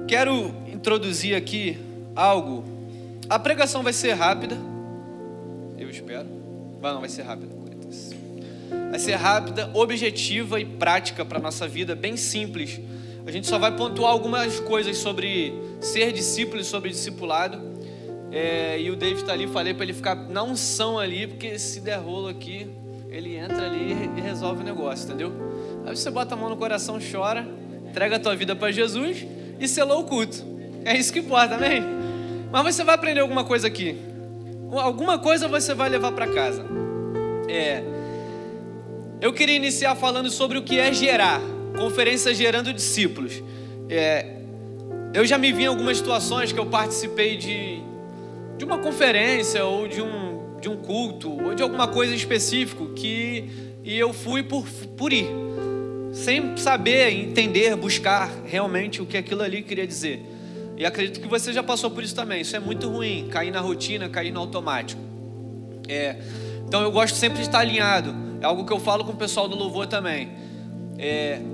Quero introduzir aqui algo. A pregação vai ser rápida, eu espero. Não, vai ser rápida. Vai ser rápida, objetiva e prática para a nossa vida, bem simples. A gente só vai pontuar algumas coisas sobre ser discípulo e sobre discipulado. E o David está ali, falei para ele ficar na unção ali, porque se der rolo aqui, ele entra ali e resolve o negócio, entendeu? Aí você bota a mão no coração, chora, entrega a tua vida para Jesus e selou o culto. É isso que importa, amém? Mas você vai aprender alguma coisa aqui. Alguma coisa você vai levar para casa. Eu queria iniciar falando sobre o que é gerar. Conferência Gerando Discípulos. Eu já me vi em algumas situações que eu participei de uma conferência ou de um culto ou de alguma coisa específica e eu fui por ir, sem saber, entender, buscar realmente o que aquilo ali queria dizer. E acredito que você já passou por isso também. Isso é muito ruim, cair na rotina, cair no automático. Então eu gosto sempre de estar alinhado. É algo que eu falo com o pessoal do louvor também.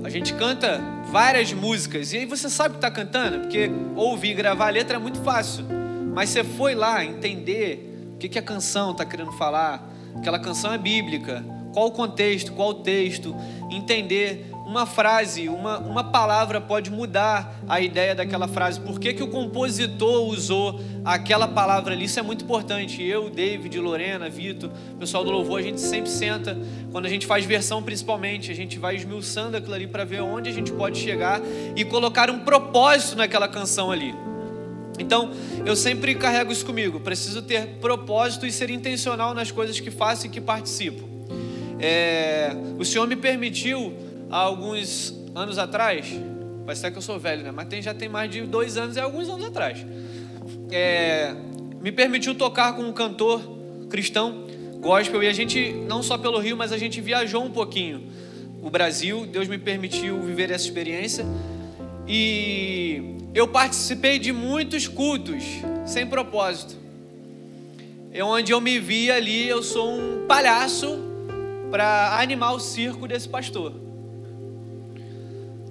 A gente canta várias músicas e aí você sabe o que está cantando, porque ouvir e gravar a letra é muito fácil, mas você foi lá entender o que a canção está querendo falar. Aquela canção é bíblica, qual o contexto, qual o texto, entender uma frase, uma palavra pode mudar a ideia daquela frase. Por que o compositor usou aquela palavra ali? Isso é muito importante. Eu, David, Lorena, Vitor, o pessoal do louvor, a gente sempre senta, quando a gente faz versão principalmente, a gente vai esmiuçando aquilo ali para ver onde a gente pode chegar e colocar um propósito naquela canção ali. Então, eu sempre carrego isso comigo. Preciso ter propósito e ser intencional nas coisas que faço e que participo. O Senhor me permitiu, há alguns anos atrás, parece até que eu sou velho, né? Mas já tem mais de 2 anos e alguns anos atrás. Me permitiu tocar com um cantor cristão, gospel, e a gente, não só pelo Rio, mas a gente viajou um pouquinho o Brasil. Deus me permitiu viver essa experiência. E eu participei de muitos cultos sem propósito. Onde eu me vi ali, eu sou um palhaço para animar o circo desse pastor.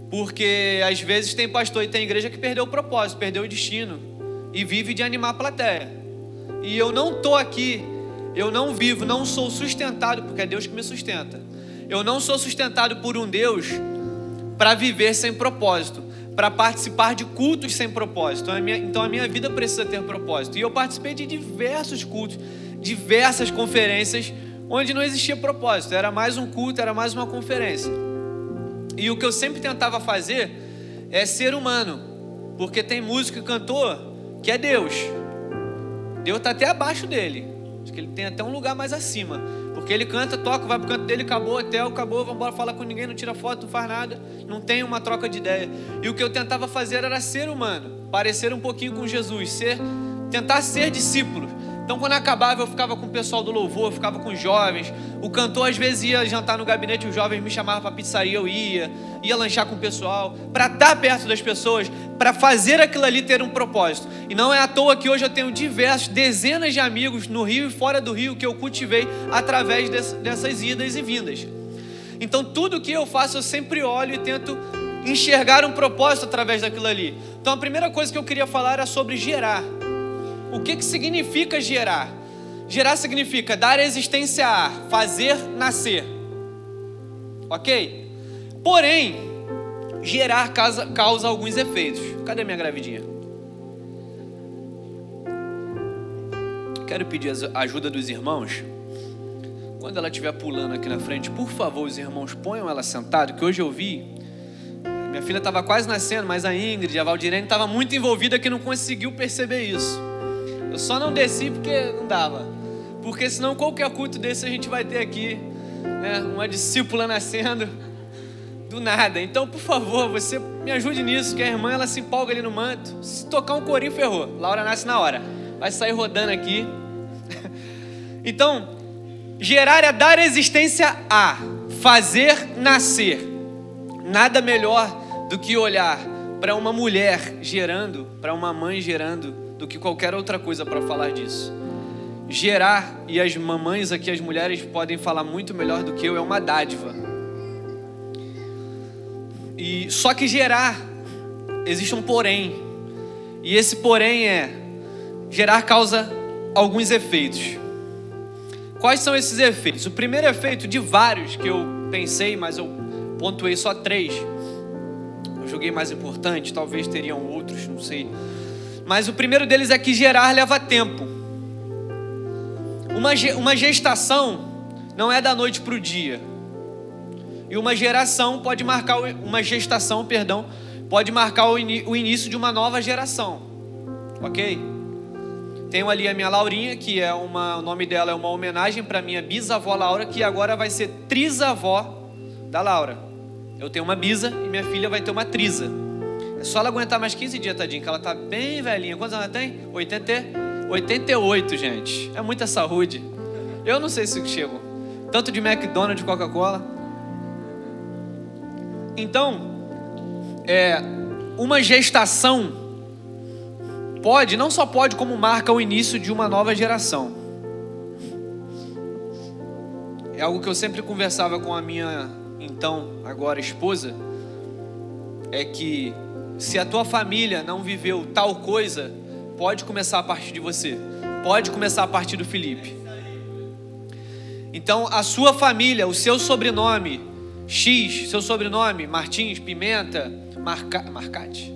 Porque às vezes tem pastor e tem igreja que perdeu o propósito, perdeu o destino e vive de animar a plateia. E eu não estou aqui, eu não vivo, não sou sustentado, porque é Deus que me sustenta. Eu não sou sustentado por um Deus para viver sem propósito, para participar de cultos sem propósito. Então a minha vida precisa ter propósito. E eu participei de diversos cultos, diversas conferências, onde não existia propósito. Era mais um culto, era mais uma conferência. E o que eu sempre tentava fazer é ser humano, porque tem músico e cantor que é Deus. Deus está até abaixo dele. Acho que ele tem até um lugar mais acima, porque ele canta, toca, vai pro canto dele, acabou, vamos embora, fala com ninguém, não tira foto, não faz nada, não tem uma troca de ideia. E o que eu tentava fazer era ser humano, parecer um pouquinho com Jesus, tentar ser discípulo. Então quando acabava eu ficava com o pessoal do louvor, eu ficava com os jovens. O cantor às vezes ia jantar no gabinete, os jovens me chamavam para pizzaria, eu ia lanchar com o pessoal, para estar perto das pessoas, para fazer aquilo ali ter um propósito. E não é à toa que hoje eu tenho dezenas de amigos no Rio e fora do Rio que eu cultivei através dessas idas e vindas. Então tudo que eu faço eu sempre olho e tento enxergar um propósito através daquilo ali. Então a primeira coisa que eu queria falar era sobre gerar. O que significa gerar? Gerar significa dar existência a, fazer nascer. Ok? Porém, gerar causa alguns efeitos. Cadê minha gravidinha? Quero pedir a ajuda dos irmãos. Quando ela estiver pulando aqui na frente, por favor, os irmãos ponham ela sentada, que hoje eu vi. Minha filha estava quase nascendo, mas a Ingrid, a Valdirene estava muito envolvida que não conseguiu perceber isso. Eu só não desci porque não dava. Porque senão qualquer culto desse a gente vai ter aqui, né, uma discípula nascendo do nada. Então, por favor, você me ajude nisso, que a irmã ela se empolga ali no manto. Se tocar um corinho, ferrou. Laura nasce na hora. Vai sair rodando aqui. Então, gerar é dar existência a, fazer nascer. Nada melhor do que olhar para uma mulher gerando, para uma mãe gerando, do que qualquer outra coisa para falar disso. Gerar, e as mamães aqui, as mulheres podem falar muito melhor do que eu, é uma dádiva. E só que gerar, existe um porém. E esse porém gerar causa alguns efeitos. Quais são esses efeitos? O primeiro efeito de vários que eu pensei, mas eu pontuei só 3. Eu julguei mais importante, talvez teriam outros, não sei. Mas o primeiro deles é que gerar leva tempo. Uma gestação não é da noite para o dia. E uma gestação pode marcar o início de uma nova geração. Ok? Tenho ali a minha Laurinha, que o nome dela é uma homenagem para minha bisavó Laura, que agora vai ser trisavó da Laura. Eu tenho uma bisa e minha filha vai ter uma trisa. É só ela aguentar mais 15 dias, tadinha, que ela tá bem velhinha. Quantos anos ela tem? 88, gente. É muita saúde. Eu não sei se chego. Tanto de McDonald's, de Coca-Cola. Então, uma gestação não só pode, como marca o início de uma nova geração. É algo que eu sempre conversava com a minha, então, agora esposa, é que se a tua família não viveu tal coisa, pode começar a partir de você, pode começar a partir do Felipe. Então, a sua família, o seu sobrenome, X, seu sobrenome, Martins, Pimenta, Marcati.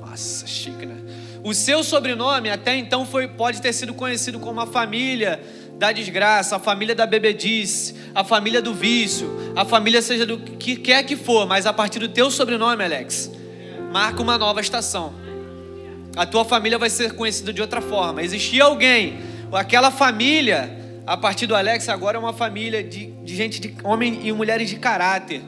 Nossa, chique, né? O seu sobrenome até então pode ter sido conhecido como a família da desgraça, a família da bebedice, a família do vício, a família seja do que quer que for, mas a partir do teu sobrenome, Alex, marca uma nova estação. A tua família vai ser conhecida de outra forma. Existia alguém, aquela família, a partir do Alex, agora é uma família de gente, de homem e mulheres de caráter,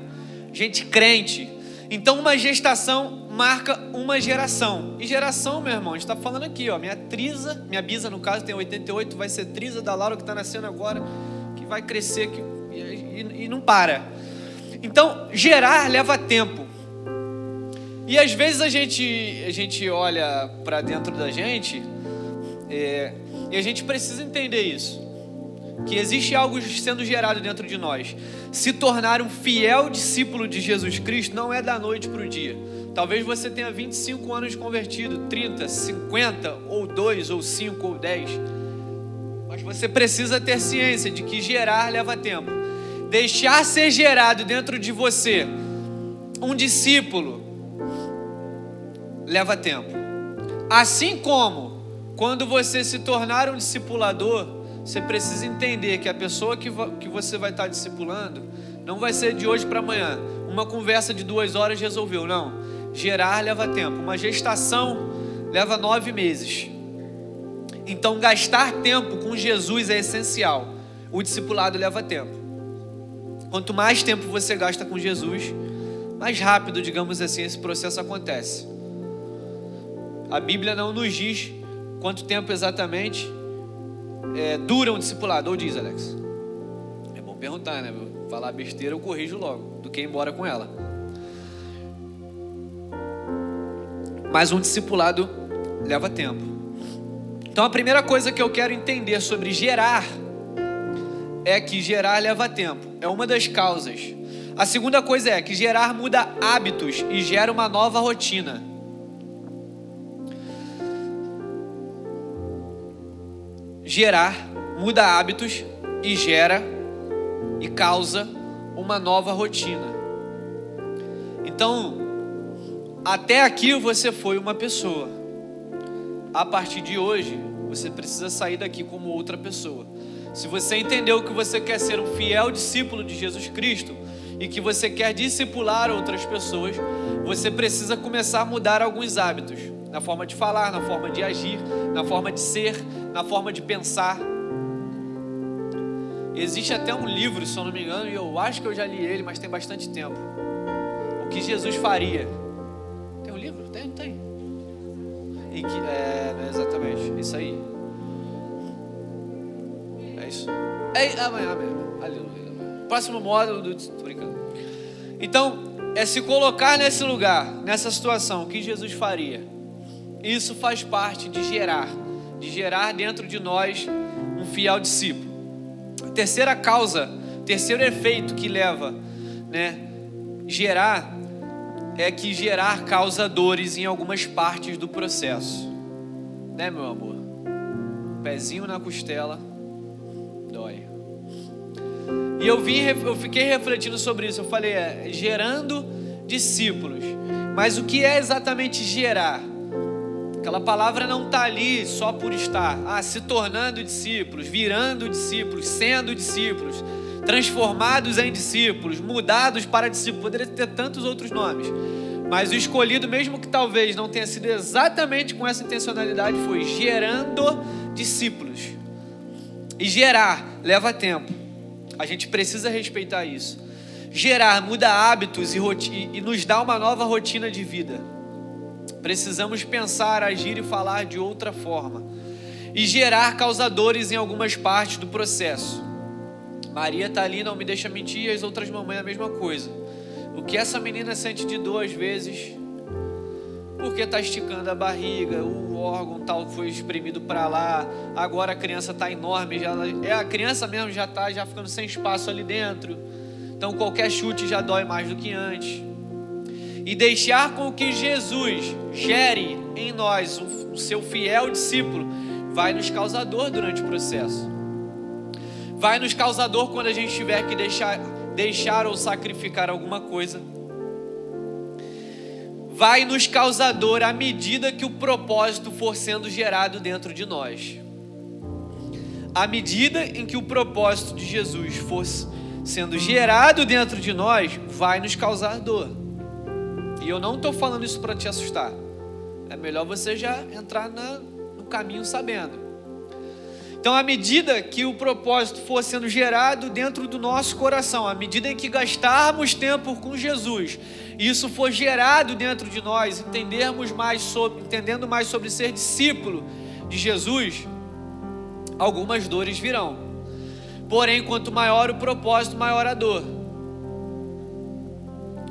gente crente. Então uma gestação marca uma geração. E geração, meu irmão, a gente está falando aqui, ó, minha bisa no caso tem 88, vai ser trisa da Laura que está nascendo agora, que vai crescer e não para. Então gerar leva tempo. E às vezes a gente olha para dentro da gente e a gente precisa entender isso, que existe algo sendo gerado dentro de nós. Se tornar um fiel discípulo de Jesus Cristo não é da noite para o dia. Talvez você tenha 25 anos de convertido, 30, 50, ou 2, ou 5, ou 10. Mas você precisa ter ciência de que gerar leva tempo. Deixar ser gerado dentro de você um discípulo leva tempo. Assim como quando você se tornar um discipulador, você precisa entender que a pessoa que você vai estar discipulando não vai ser de hoje para amanhã. Uma conversa de 2 horas resolveu, não. Gerar leva tempo. Uma gestação leva 9 meses. Então gastar tempo com Jesus é essencial. O discipulado leva tempo. Quanto mais tempo você gasta com Jesus, mais rápido, digamos assim, esse processo acontece. A Bíblia não nos diz quanto tempo exatamente dura um discipulado, ou diz, Alex? É bom perguntar, né? Falar besteira eu corrijo logo, do que ir embora com ela. Mas um discipulado leva tempo. Então a primeira coisa que eu quero entender sobre gerar é que gerar leva tempo. É uma das causas. A segunda coisa é que gerar muda hábitos e gera uma nova rotina. Gerar muda hábitos e gera e causa uma nova rotina. Então, até aqui você foi uma pessoa. A partir de hoje, você precisa sair daqui como outra pessoa. Se você entendeu que você quer ser um fiel discípulo de Jesus Cristo e que você quer discipular outras pessoas, você precisa começar a mudar alguns hábitos. Na forma de falar, na forma de agir, na forma de ser, na forma de pensar. Existe até um livro, se eu não me engano, e eu acho que eu já li ele, mas tem bastante tempo. O que Jesus faria. Tem um livro? Tem. E que, não é exatamente, isso aí. É isso. É amanhã mesmo. Aleluia. Próximo módulo tô brincando. Então, é se colocar nesse lugar, nessa situação, o que Jesus faria. Isso faz parte de gerar dentro de nós um fiel discípulo. A terceira causa, terceiro efeito que leva, gerar, é que gerar causa dores em algumas partes do processo. Né, meu amor? Pezinho na costela dói. E eu fiquei refletindo sobre isso. Eu falei, gerando discípulos. Mas o que é exatamente gerar? Aquela palavra não está ali só por estar. Se tornando discípulos, virando discípulos, sendo discípulos, transformados em discípulos, mudados para discípulos. Poderia ter tantos outros nomes. Mas o escolhido, mesmo que talvez não tenha sido exatamente com essa intencionalidade, foi gerando discípulos. E gerar leva tempo. A gente precisa respeitar isso. Gerar muda hábitos e nos dá uma nova rotina de vida. Precisamos pensar, agir e falar de outra forma. E gerar causadores em algumas partes do processo. Maria está ali, não me deixa mentir, e as outras mamães a mesma coisa. O que essa menina sente de dor às vezes, porque está esticando a barriga, o órgão tal foi espremido para lá, agora a criança está enorme, a criança mesmo já está ficando sem espaço ali dentro. Então qualquer chute já dói mais do que antes. E deixar com que Jesus gere em nós o seu fiel discípulo vai nos causar dor durante o processo. Vai nos causar dor quando a gente tiver que deixar ou sacrificar alguma coisa. Vai nos causar dor à medida que o propósito for sendo gerado dentro de nós. À medida em que o propósito de Jesus for sendo gerado dentro de nós, vai nos causar dor. E eu não estou falando isso para te assustar. É melhor você já entrar no caminho sabendo. Então, à medida que o propósito for sendo gerado dentro do nosso coração, à medida em que gastarmos tempo com Jesus, e isso for gerado dentro de nós, entendendo mais sobre ser discípulo de Jesus, algumas dores virão. Porém, quanto maior o propósito, maior a dor.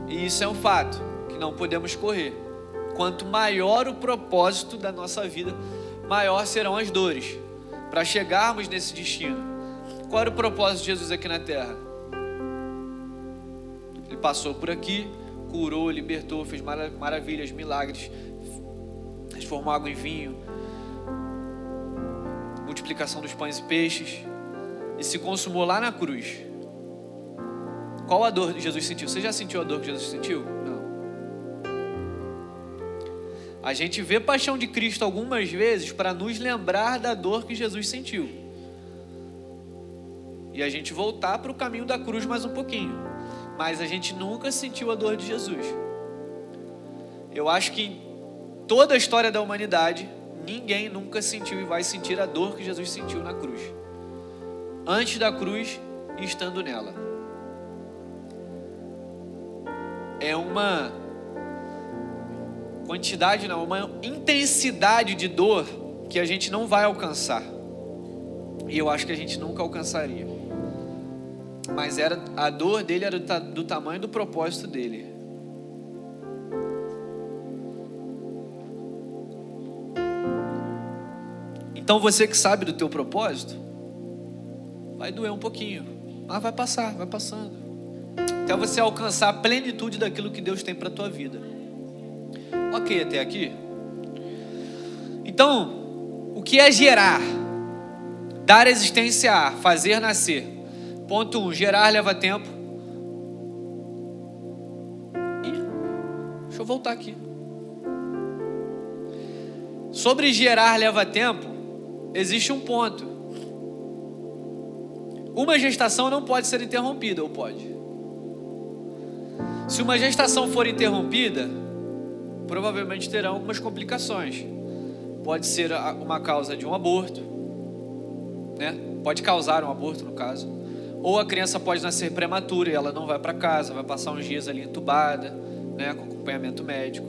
E isso é um fato que não podemos correr. Quanto maior o propósito da nossa vida, maior serão as dores para chegarmos nesse destino. Qual era o propósito de Jesus aqui na terra? Ele passou por aqui, curou, libertou, fez maravilhas, milagres, transformou água em vinho, multiplicação dos pães e peixes, e se consumou lá na cruz. Qual a dor que Jesus sentiu? Você já sentiu a dor que Jesus sentiu? Não. A gente vê a paixão de Cristo algumas vezes para nos lembrar da dor que Jesus sentiu. E a gente voltar para o caminho da cruz mais um pouquinho. Mas a gente nunca sentiu a dor de Jesus. Eu acho que em toda a história da humanidade, ninguém nunca sentiu e vai sentir a dor que Jesus sentiu na cruz. Antes da cruz e estando nela. É uma quantidade, não, uma intensidade de dor que a gente não vai alcançar. E eu acho que a gente nunca alcançaria. Mas a dor dele era do tamanho do propósito dele. Então você que sabe do teu propósito, vai doer um pouquinho, mas vai passar, vai passando, até você alcançar a plenitude daquilo que Deus tem para a tua vida. Ok, até aqui? Então, o que é gerar? Dar existência a, fazer nascer. Ponto 1, gerar leva tempo. Deixa eu voltar aqui. Sobre gerar leva tempo, existe um ponto. Uma gestação não pode ser interrompida, ou pode? Se uma gestação for interrompida, provavelmente terá algumas complicações. Pode ser uma causa de um aborto, né? Pode causar um aborto, no caso. Ou a criança pode nascer prematura e ela não vai para casa, vai passar uns dias ali entubada, né? Com acompanhamento médico.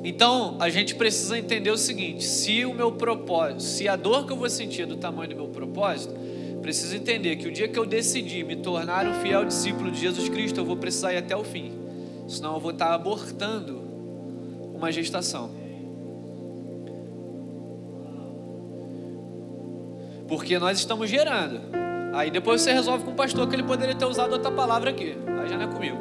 Então, a gente precisa entender o seguinte: se o meu propósito, se a dor que eu vou sentir é do tamanho do meu propósito, preciso entender que o dia que eu decidir me tornar um fiel discípulo de Jesus Cristo, eu vou precisar ir até o fim. Senão eu vou estar abortando uma gestação. Porque nós estamos gerando. Aí depois você resolve com o pastor que ele poderia ter usado outra palavra aqui. Aí já não é comigo.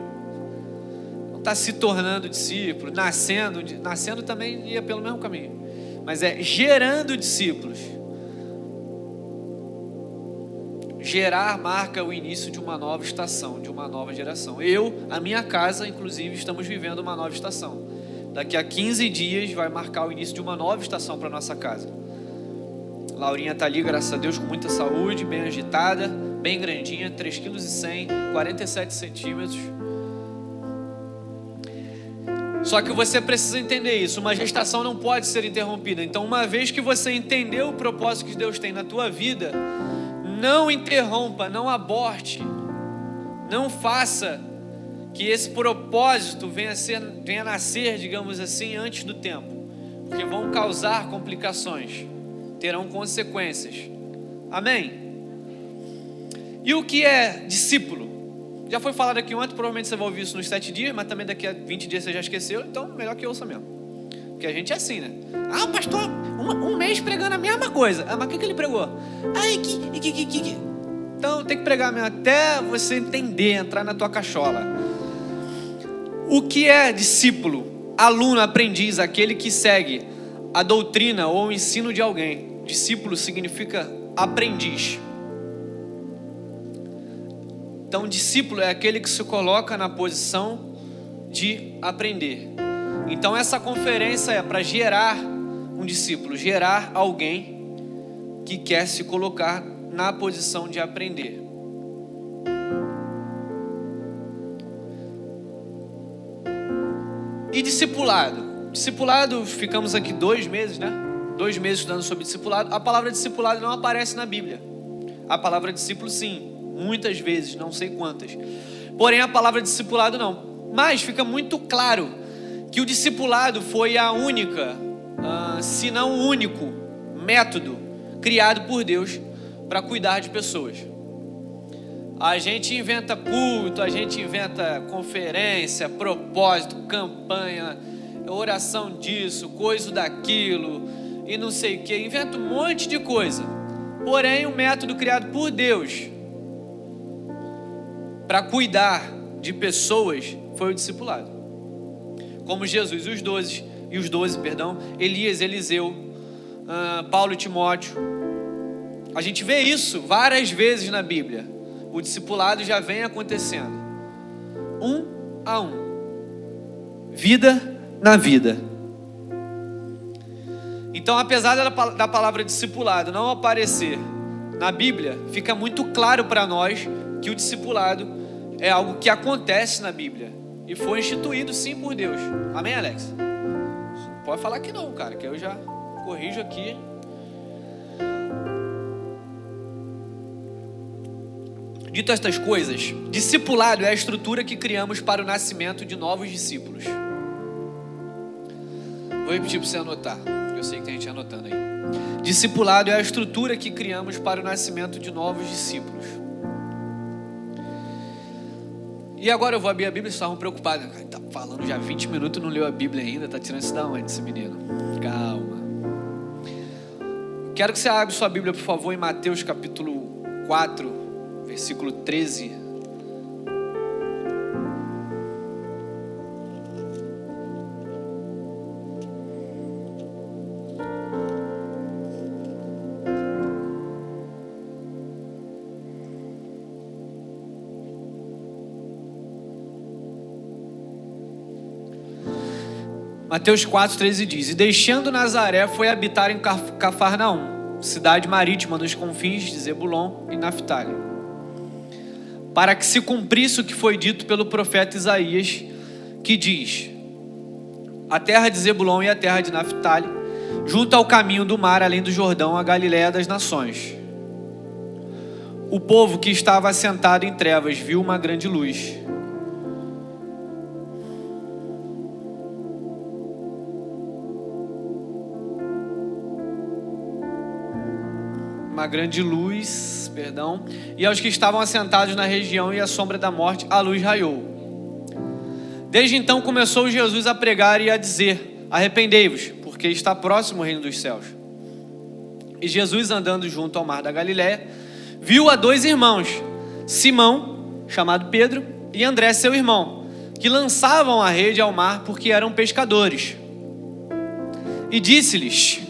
Então está se tornando discípulo, nascendo também ia pelo mesmo caminho, mas é gerando discípulos. Gerar marca o início de uma nova estação, de uma nova geração. A minha casa, inclusive, estamos vivendo uma nova estação. Daqui a 15 dias vai marcar o início de uma nova estação para nossa casa. Laurinha está ali, graças a Deus, com muita saúde, bem agitada, bem grandinha, 3,1 kg, 47 centímetros. Só que você precisa entender isso, uma gestação não pode ser interrompida. Então, uma vez que você entendeu o propósito que Deus tem na tua vida, não interrompa, não aborte, não faça que esse propósito venha a nascer, digamos assim, antes do tempo, porque vão causar complicações, terão consequências. Amém? E o que é discípulo? Já foi falado aqui ontem, provavelmente você vai ouvir isso nos 7 dias, mas também daqui a 20 dias você já esqueceu, então melhor que ouça mesmo. Porque a gente é assim, né? Ah, o pastor, um mês pregando a mesma coisa. Ah, mas o que ele pregou? Então tem que pregar mesmo, até você entender, entrar na tua cachola. O que é discípulo? Aluno, aprendiz, aquele que segue a doutrina ou o ensino de alguém. Discípulo significa aprendiz. Então, discípulo é aquele que se coloca na posição de aprender. Então, essa conferência é para gerar um discípulo, gerar alguém que quer se colocar na posição de aprender. E discipulado? Discipulado, ficamos aqui 2 meses, né? 2 meses estudando sobre discipulado. A palavra discipulado não aparece na Bíblia. A palavra discípulo, sim. Muitas vezes, não sei quantas. Porém, a palavra discipulado não. Mas fica muito claro que o discipulado foi a única, se não o único método criado por Deus para cuidar de pessoas. A gente inventa culto, a gente inventa conferência, propósito, campanha, oração disso, coisa daquilo e não sei o que. Inventa um monte de coisa. Porém, o método criado por Deus para cuidar de pessoas foi o discipulado. Como Jesus e os 12, Elias, Eliseu, Paulo e Timóteo. A gente vê isso várias vezes na Bíblia. O discipulado já vem acontecendo. Um a um. Vida na vida. Então, apesar da palavra discipulado não aparecer na Bíblia, fica muito claro para nós que o discipulado é algo que acontece na Bíblia e foi instituído sim por Deus. Amém, Alex? Não pode falar que não, cara, que eu já corrijo aqui. Dito estas coisas, discipulado é a estrutura que criamos para o nascimento de novos discípulos. Vou repetir para você anotar, eu sei que tem gente anotando aí. Discipulado é a estrutura que criamos para o nascimento de novos discípulos. E agora eu vou abrir a Bíblia, vocês estavam preocupados. Tá falando já 20 minutos, não leu a Bíblia ainda, tá tirando isso da onde, esse menino? Calma. Quero que você abra sua Bíblia, por favor, em Mateus capítulo 4, versículo 13. Mateus 4,13 diz: E deixando Nazaré, foi habitar em Cafarnaum, cidade marítima nos confins de Zebulon e Naftali, para que se cumprisse o que foi dito pelo profeta Isaías, que diz: A terra de Zebulon e a terra de Naftali, junto ao caminho do mar, além do Jordão, a Galiléia das nações. O povo que estava assentado em trevas viu uma grande luz. E aos que estavam assentados na região e à sombra da morte, a luz raiou. Desde então começou Jesus a pregar e a dizer: Arrependei-vos, porque está próximo o reino dos céus. E Jesus, andando junto ao mar da Galiléia, viu a 2 irmãos, Simão, chamado Pedro, e André, seu irmão, que lançavam a rede ao mar porque eram pescadores. E disse-lhes: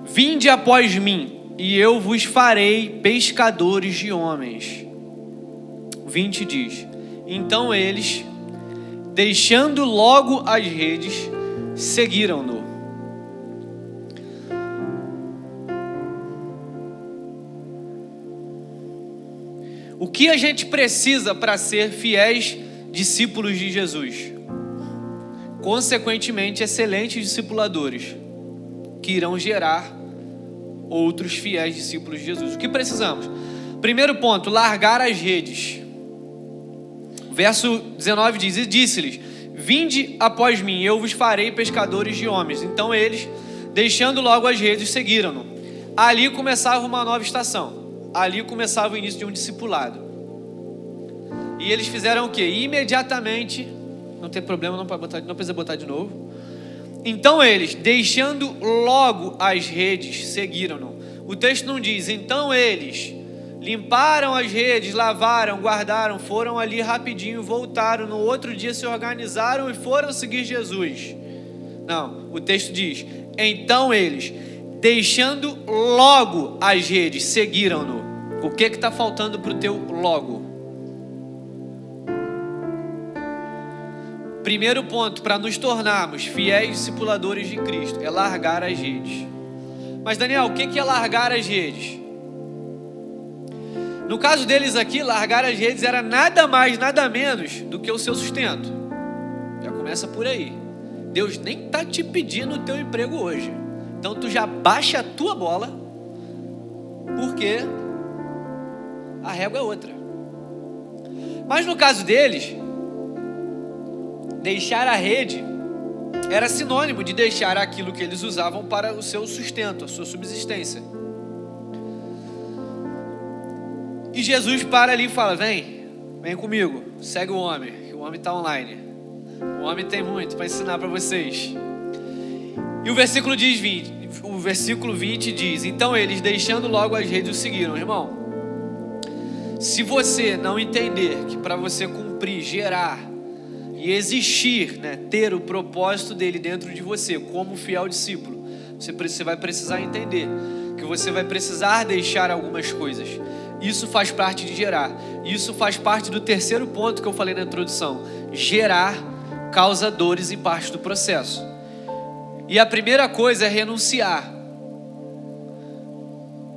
vinde após mim, e eu vos farei pescadores de homens. 20 diz: então eles, deixando logo as redes, seguiram-no. O que a gente precisa para ser fiéis discípulos de Jesus? Consequentemente, excelentes discipuladores, que irão gerar outros fiéis discípulos de Jesus. O que precisamos? Primeiro ponto, largar as redes. Verso 19 diz: e disse-lhes: vinde após mim, eu vos farei pescadores de homens. Então eles, deixando logo as redes, seguiram-no. Ali começava uma nova estação. Ali começava o início de um discipulado. E eles fizeram o quê? Imediatamente, não tem problema, não precisa botar de novo. Então eles, deixando logo as redes, seguiram-no. O texto não diz: então eles limparam as redes, lavaram, guardaram, foram ali rapidinho, voltaram, no outro dia se organizaram e foram seguir Jesus. Não, o texto diz: então eles, deixando logo as redes, seguiram-no. O que está faltando para o teu logo? Primeiro ponto para nos tornarmos fiéis discipuladores de Cristo é largar as redes. Mas Daniel, o que é largar as redes? No caso deles aqui, largar as redes era nada mais, nada menos do que o seu sustento. Já começa por aí. Deus nem está te pedindo o teu emprego hoje. Então tu já baixa a tua bola, porque a régua é outra. Mas no caso deles, deixar a rede era sinônimo de deixar aquilo que eles usavam para o seu sustento, a sua subsistência. E Jesus para ali e fala: vem comigo, segue o homem, que o homem está online. O homem tem muito para ensinar para vocês. E o versículo 20 diz: então eles, deixando logo as redes, o seguiram. Irmão, se você não entender que para você cumprir, gerar e existir, ter o propósito dele dentro de você, como fiel discípulo, você vai precisar entender que você vai precisar deixar algumas coisas. Isso faz parte de gerar. Isso faz parte do terceiro ponto que eu falei na introdução. Gerar causa dores em parte do processo. E a primeira coisa é renunciar.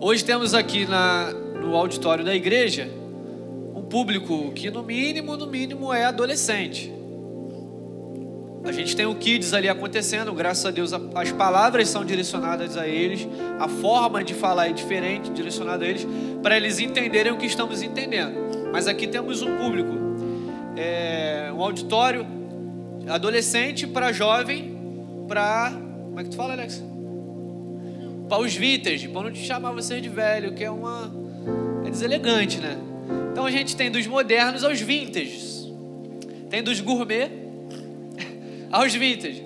Hoje temos aqui no auditório da igreja um público que no mínimo é adolescente. A gente tem o Kids ali acontecendo, graças a Deus as palavras são direcionadas a eles, a forma de falar é diferente, direcionada a eles, para eles entenderem o que estamos entendendo. Mas aqui temos um público, um auditório adolescente para jovem, para... Como é que tu fala, Alex? Para os vintage, para não te chamar vocês de velho, que é deselegante, né? Então a gente tem dos modernos aos vintage, tem dos gourmet aos vintage.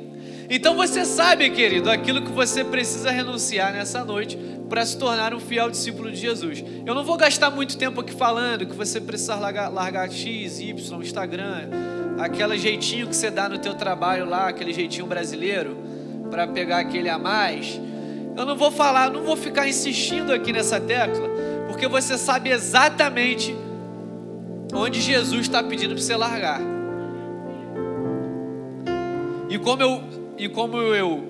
Então você sabe, querido, aquilo que você precisa renunciar nessa noite para se tornar um fiel discípulo de Jesus. Eu não vou gastar muito tempo aqui falando que você precisa largar X, Y, Instagram, aquele jeitinho que você dá no teu trabalho lá, aquele jeitinho brasileiro, para pegar aquele a mais. Eu não vou ficar insistindo aqui nessa tecla, porque você sabe exatamente onde Jesus está pedindo para você largar. E como eu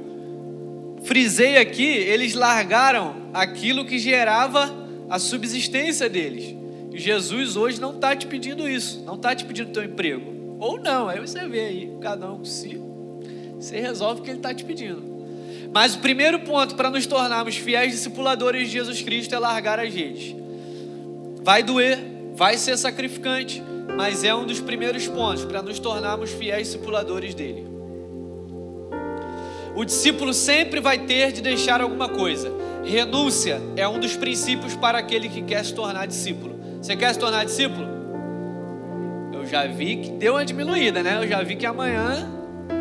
frisei aqui, eles largaram aquilo que gerava a subsistência deles. E Jesus hoje não está te pedindo isso, não está te pedindo teu emprego. Ou não, aí você vê aí, cada um com si, você resolve o que ele está te pedindo. Mas o primeiro ponto para nos tornarmos fiéis discipuladores de Jesus Cristo é largar as redes. Vai doer, vai ser sacrificante, mas é um dos primeiros pontos para nos tornarmos fiéis discipuladores dele. O discípulo sempre vai ter de deixar alguma coisa. Renúncia é um dos princípios para aquele que quer se tornar discípulo. Você quer se tornar discípulo? Eu já vi que deu uma diminuída, né? Eu já vi que amanhã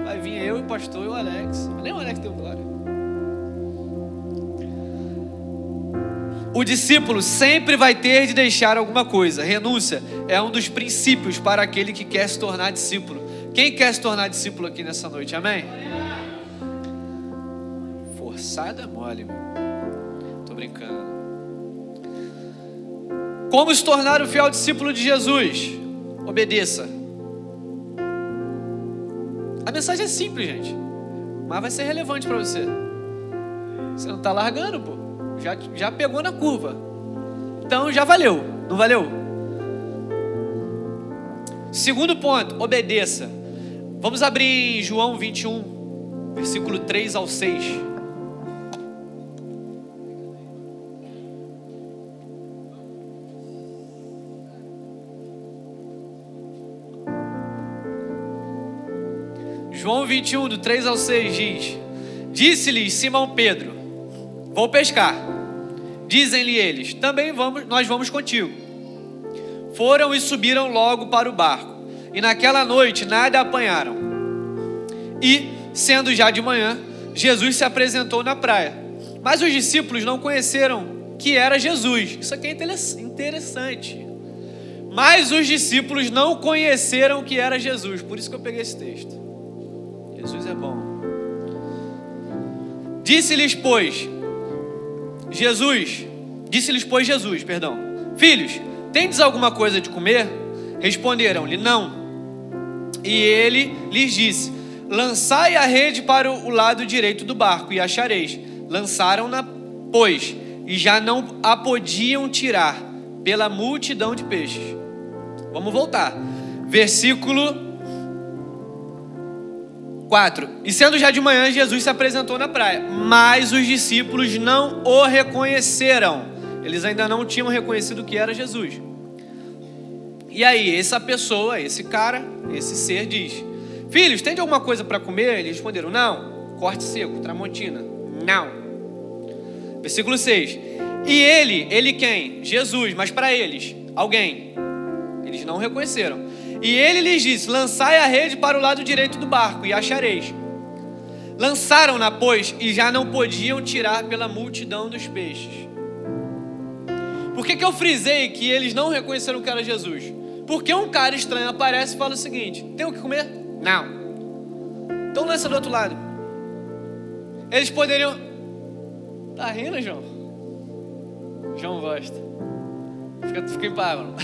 vai vir eu, o pastor e o Alex. Nem o Alex deu glória. O discípulo sempre vai ter de deixar alguma coisa. Renúncia é um dos princípios para aquele que quer se tornar discípulo, Quem quer se tornar discípulo aqui nessa noite? Amém? Forçada mole, meu. Tô brincando. Como se tornar o fiel discípulo de Jesus? Obedeça. A mensagem é simples, gente, mas vai ser relevante para você. Você não está largando, pô. Já pegou na curva. Então já valeu, não valeu? Segundo ponto, obedeça. Vamos abrir em João 21, versículo 3 ao 6. João 21, do 3 ao 6 diz: Disse-lhes Simão Pedro: Vou pescar. Dizem-lhe eles: Também nós vamos contigo. Foram e subiram logo para o barco, e naquela noite nada apanharam. E, sendo já de manhã, Jesus se apresentou na praia. Mas os discípulos não conheceram que era Jesus. Isso aqui é interessante. Mas os discípulos não conheceram que era Jesus. Por isso que eu peguei esse texto. Jesus é bom. Disse-lhes, pois, Jesus, Filhos, tendes alguma coisa de comer? Responderam-lhe, não. E ele lhes disse: Lançai a rede para o lado direito do barco e achareis. Lançaram-na, pois, e já não a podiam tirar pela multidão de peixes. Vamos voltar. Versículo 4. E sendo já de manhã, Jesus se apresentou na praia, mas os discípulos não o reconheceram. Eles ainda não tinham reconhecido que era Jesus. E aí, essa pessoa, esse cara, esse ser diz: Filhos, tem alguma coisa para comer? Eles responderam: Não. Corte seco, Tramontina. Não. Versículo 6. E ele quem? Jesus, mas para eles, alguém. Eles não reconheceram. E ele lhes disse: Lançai a rede para o lado direito do barco e achareis. Lançaram-na, pois, e já não podiam tirar pela multidão dos peixes. Por que eu frisei que eles não reconheceram que era Jesus? Porque um cara estranho aparece e fala o seguinte: Tem o que comer? Não. Então lança do outro lado. Eles poderiam... Tá rindo, João? João gosta. Fica em paz, mano.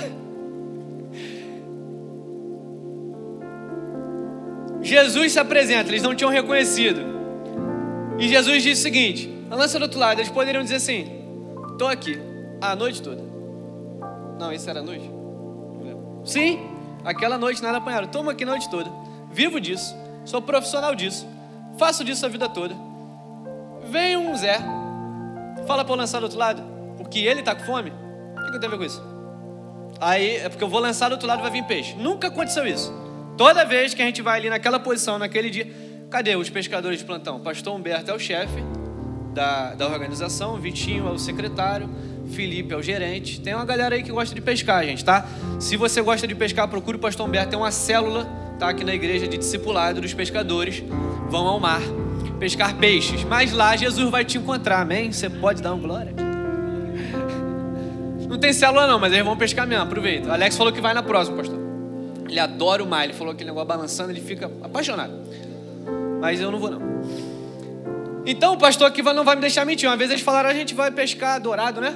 Jesus se apresenta, eles não tinham reconhecido. E Jesus disse o seguinte: lança do outro lado. Eles poderiam dizer assim: Estou aqui a noite toda. Não, isso era a noite? Sim, aquela noite nada apanharam. Toma aqui a noite toda. Vivo disso, sou profissional disso, faço disso a vida toda. Vem um Zé, fala para eu lançar do outro lado, porque ele está com fome. O que eu tenho a ver com isso? Aí é porque eu vou lançar do outro lado e vai vir peixe. Nunca aconteceu isso. Toda vez que a gente vai ali naquela posição, naquele dia, cadê os pescadores de plantão? Pastor Humberto é o chefe da organização, Vitinho é o secretário, Felipe é o gerente. Tem uma galera aí que gosta de pescar, gente, tá? Se você gosta de pescar, procure o pastor Humberto. Tem uma célula, tá, aqui na igreja de discipulado dos pescadores. Vão ao mar pescar peixes. Mas lá Jesus vai te encontrar, amém? Você pode dar uma glória? Não tem célula não, mas eles vão pescar mesmo, aproveita. O Alex falou que vai na próxima, pastor. Ele adora o mar, ele falou aquele negócio balançando, ele fica apaixonado. Mas eu não vou não. Então o pastor aqui não vai me deixar mentir. Uma vez eles falaram: a gente vai pescar dourado, né?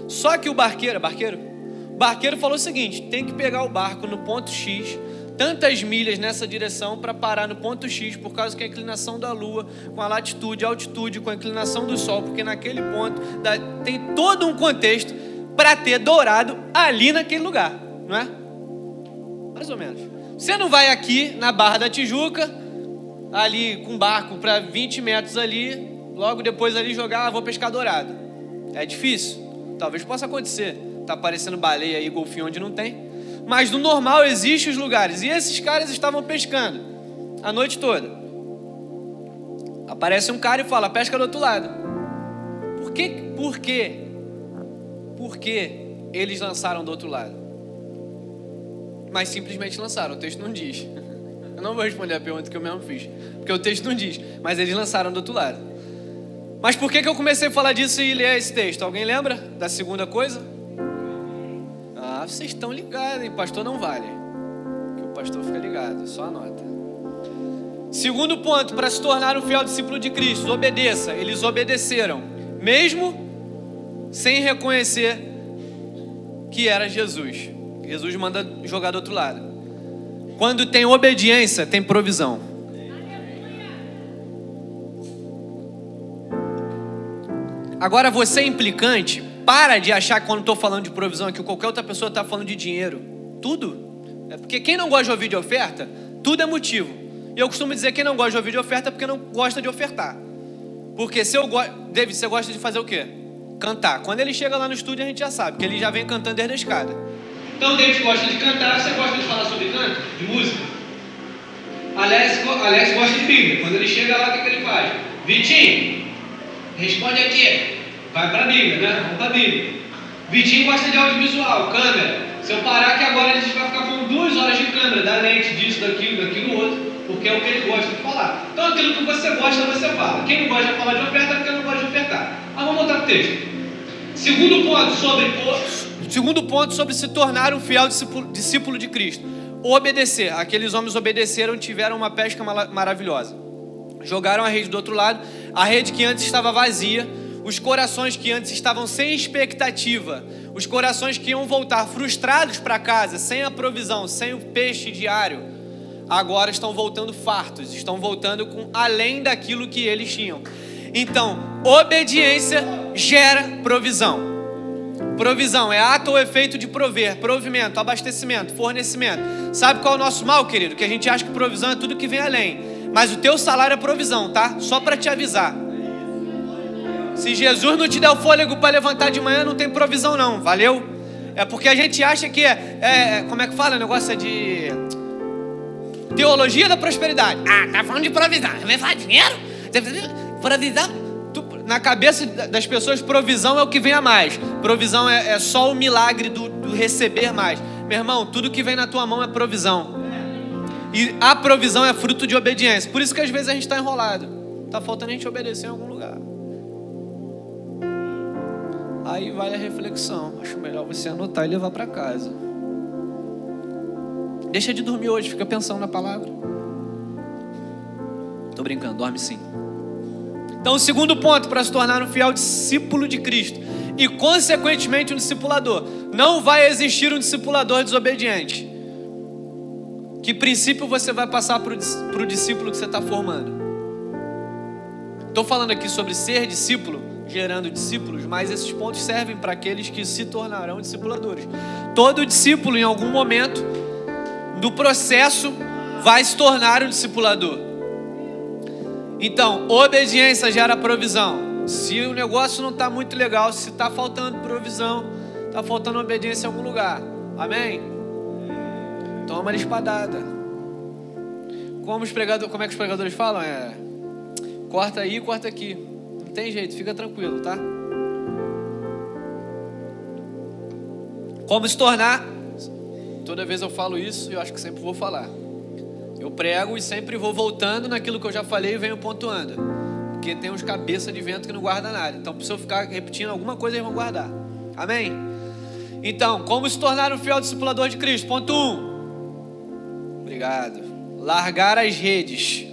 Só que o barqueiro falou o seguinte: tem que pegar o barco no ponto X, tantas milhas nessa direção para parar no ponto X, por causa que a inclinação da lua, com a latitude, a altitude, com a inclinação do sol, porque naquele ponto tem todo um contexto para ter dourado ali naquele lugar, não é? Mais ou menos. Você não vai aqui na Barra da Tijuca, ali com barco para 20 metros ali, logo depois ali jogar: vou pescar dourado. É difícil. Talvez possa acontecer. Tá aparecendo baleia aí, golfinho onde não tem. Mas no normal existem os lugares. E esses caras estavam pescando a noite toda. Aparece um cara e fala: pesca do outro lado. Por que eles lançaram do outro lado? Mas simplesmente lançaram, o texto não diz. Eu não vou responder a pergunta que eu mesmo fiz, porque o texto não diz, mas eles lançaram do outro lado. Mas por que eu comecei a falar disso e ler esse texto? Alguém lembra da segunda coisa? Ah, vocês estão ligados, hein? Pastor não vale. Porque o pastor fica ligado, só anota. Segundo ponto, para se tornar um fiel discípulo de Cristo, obedeça. Eles obedeceram, mesmo sem reconhecer que era Jesus. Jesus manda jogar do outro lado. Quando tem obediência, tem provisão. Agora você é implicante, para de achar que quando estou falando de provisão aqui, qualquer outra pessoa está falando de dinheiro. Tudo. É porque quem não gosta de ouvir de oferta, tudo é motivo. E eu costumo dizer que quem não gosta de ouvir de oferta é porque não gosta de ofertar. Porque se eu gosto... David, você gosta de fazer o quê? Cantar. Quando ele chega lá no estúdio, a gente já sabe, que ele já vem cantando desde a escada. Então o David gosta de cantar, você gosta de falar sobre canto? De música? Alex gosta de Bíblia. Quando ele chega lá, o que ele faz? Vitinho, responde aqui. Vai para a Bíblia, né? Vamos para a Bíblia. Vitinho gosta de audiovisual, câmera. Se eu parar aqui agora, a gente vai ficar com 2 horas de câmera, da lente, disso, daquilo, outro, porque é o que ele gosta de falar. Então aquilo que você gosta, você fala. Quem não gosta de falar de oferta é porque não gosta de ofertar. Mas vamos voltar para o texto. Segundo ponto sobre se tornar um fiel discípulo de Cristo. Obedecer. Aqueles homens obedeceram, tiveram uma pesca maravilhosa. Jogaram a rede do outro lado, a rede que antes estava vazia, os corações que antes estavam sem expectativa, os corações que iam voltar frustrados para casa, sem a provisão, sem o peixe diário, agora estão voltando fartos, estão voltando com além daquilo que eles tinham. Então, obediência gera provisão. Provisão é ato ou efeito de prover, provimento, abastecimento, fornecimento. Sabe qual é o nosso mal, querido? Que a gente acha que provisão é tudo que vem além. Mas o teu salário é provisão, tá? Só para te avisar. Se Jesus não te der o fôlego para levantar de manhã, não tem provisão não, valeu? É porque a gente acha que como é que fala? O negócio é de teologia da prosperidade. Ah, tá falando de provisão, vai falar de dinheiro? Provisão? Na cabeça das pessoas, provisão é o que vem a mais. Provisão é só o milagre do receber mais. Meu irmão, tudo que vem na tua mão é provisão. E a provisão é fruto de obediência. Por isso que às vezes a gente está enrolado. Está faltando a gente obedecer em algum lugar. Aí vale a reflexão. Acho melhor você anotar e levar para casa. Deixa de dormir hoje, fica pensando na palavra. Tô brincando, dorme sim. Então o segundo ponto para se tornar um fiel discípulo de Cristo e consequentemente um discipulador. Não vai existir um discipulador desobediente. Que princípio você vai passar para o discípulo que você está formando? Estou falando aqui sobre ser discípulo, gerando discípulos, mas esses pontos servem para aqueles que se tornarão discipuladores. Todo discípulo, em algum momento do processo, vai se tornar um discipulador. Então, obediência gera provisão. Se o negócio não está muito legal, se está faltando provisão, está faltando obediência em algum lugar. Amém? Toma a espadada. Como é que os pregadores falam? Corta aí, corta aqui. Não tem jeito, fica tranquilo, tá? Como se tornar? Toda vez eu falo isso e eu acho que sempre vou falar. Eu prego e sempre vou voltando naquilo que eu já falei e venho pontuando. Porque tem uns cabeça de vento que não guarda nada. Então, se eu ficar repetindo alguma coisa, eles vão guardar. Amém? Então, como se tornar um fiel discipulador de Cristo? Ponto 1. Obrigado. Largar as redes.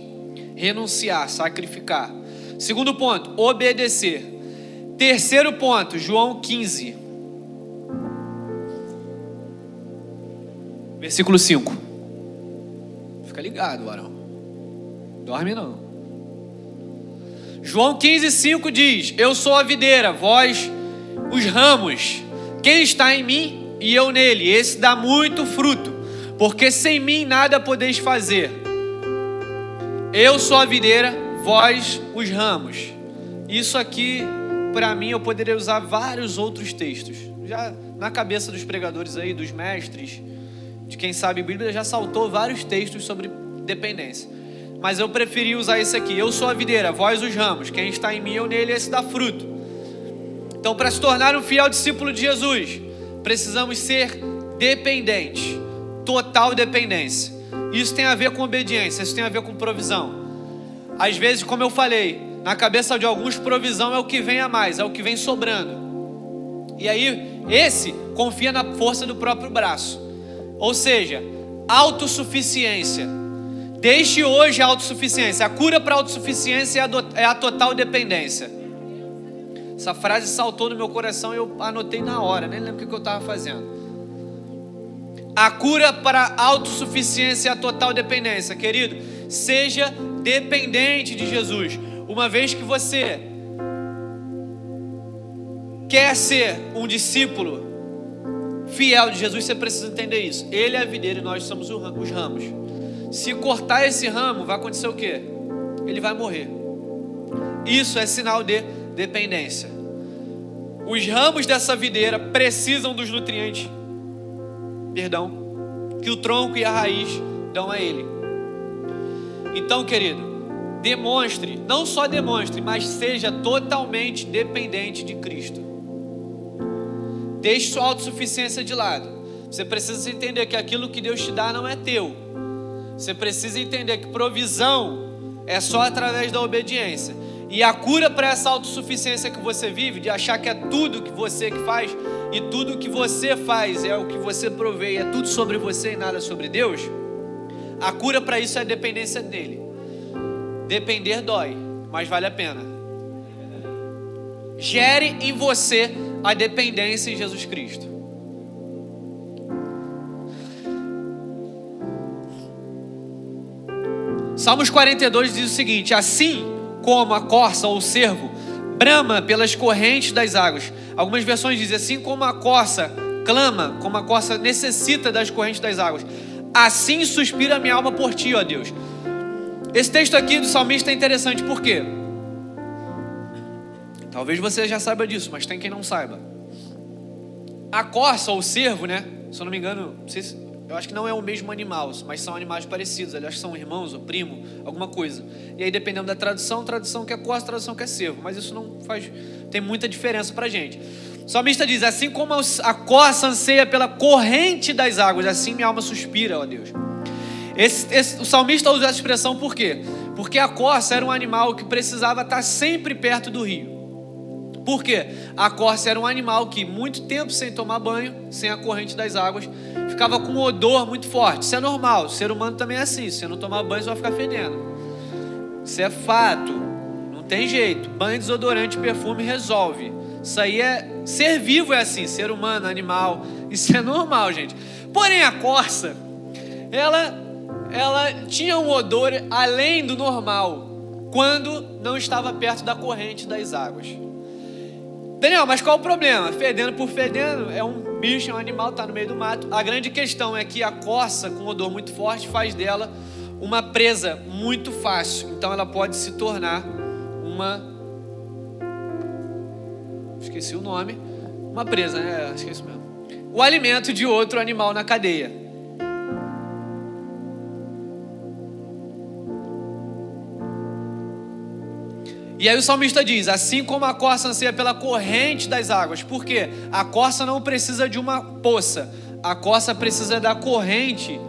Renunciar, sacrificar. Segundo ponto, obedecer. Terceiro ponto, João 15. Versículo 5. Fica ligado, varão. Dorme não. João 15:5 diz: eu sou a videira, vós os ramos. Quem está em mim e eu nele, esse dá muito fruto, porque sem mim nada podeis fazer. Eu sou a videira, vós os ramos. Isso aqui, para mim, eu poderia usar vários outros textos. Já na cabeça dos pregadores aí, dos mestres, de quem sabe Bíblia, já saltou vários textos sobre dependência. Mas eu preferi usar esse aqui. Eu sou a videira, vós os ramos. Quem está em mim, eu nele, esse dá fruto. Então, para se tornar um fiel discípulo de Jesus, precisamos ser dependentes. Total dependência. Isso tem a ver com obediência, isso tem a ver com provisão. Às vezes, como eu falei, na cabeça de alguns, provisão é o que vem a mais, é o que vem sobrando. E aí, esse confia na força do próprio braço. Ou seja, autossuficiência. Deixe hoje a autossuficiência. A cura para a autossuficiência é a total dependência. Essa frase saltou no meu coração e eu anotei na hora, nem lembro o que eu estava fazendo. A cura para a autossuficiência é a total dependência. Querido, seja dependente de Jesus. Uma vez que você quer ser um discípulo fiel de Jesus, você precisa entender isso. Ele é a videira e nós somos os ramos. Se cortar esse ramo, vai acontecer o quê? Ele vai morrer. Isso é sinal de dependência. Os ramos dessa videira precisam dos nutrientes, que o tronco e a raiz dão a ele. Então, querido, demonstre, não só demonstre, mas seja totalmente dependente de Cristo. Deixe sua autossuficiência de lado. Você precisa entender que aquilo que Deus te dá não é teu. Você precisa entender que provisão é só através da obediência. E a cura para essa autossuficiência que você vive, de achar que é tudo que você que faz, e tudo que você faz é o que você provê, é tudo sobre você e nada sobre Deus, a cura para isso é a dependência dele. Depender dói, mas vale a pena. Gere em você a dependência em Jesus Cristo. Salmos 42 diz o seguinte: assim como a corça ou o cervo brama pelas correntes das águas. Algumas versões dizem assim como a corça clama, como a corça necessita das correntes das águas, assim suspira a minha alma por ti, ó Deus. Esse texto aqui do salmista é interessante, por quê? Talvez você já saiba disso, mas tem quem não saiba. A corça ou o cervo, né? Se eu não me engano, não sei se, eu acho que não é o mesmo animal, mas são animais parecidos. Aliás, são irmãos ou primo, alguma coisa. E aí, dependendo da tradução que é corça, tradução que é cervo. Mas isso não faz, tem muita diferença pra gente. O salmista diz: assim como a corça anseia pela corrente das águas, assim minha alma suspira, ó Deus. O salmista usa essa expressão por quê? Porque a corça era um animal que precisava estar sempre perto do rio. Por quê? A corça era um animal que muito tempo sem tomar banho, sem a corrente das águas, ficava com um odor muito forte. Isso é normal, o ser humano também é assim. Se você não tomar banho, você vai ficar fedendo. Isso é fato, não tem jeito. Banho, desodorante, perfume resolve. Isso aí é, ser vivo é assim, ser humano, animal, isso é normal, gente. Porém a corça, ela tinha um odor além do normal, quando não estava perto da corrente das águas. Daniel, mas qual o problema? Fedendo por fedendo, é um bicho, é um animal, está no meio do mato. A grande questão é que a corça, com odor muito forte, faz dela uma presa muito fácil. Então ela pode se tornar esqueci o nome, uma presa, né? Acho que é isso mesmo. O alimento de outro animal na cadeia. E aí o salmista diz: assim como a corça anseia pela corrente das águas. Por quê? A corça não precisa de uma poça. A corça precisa da corrente,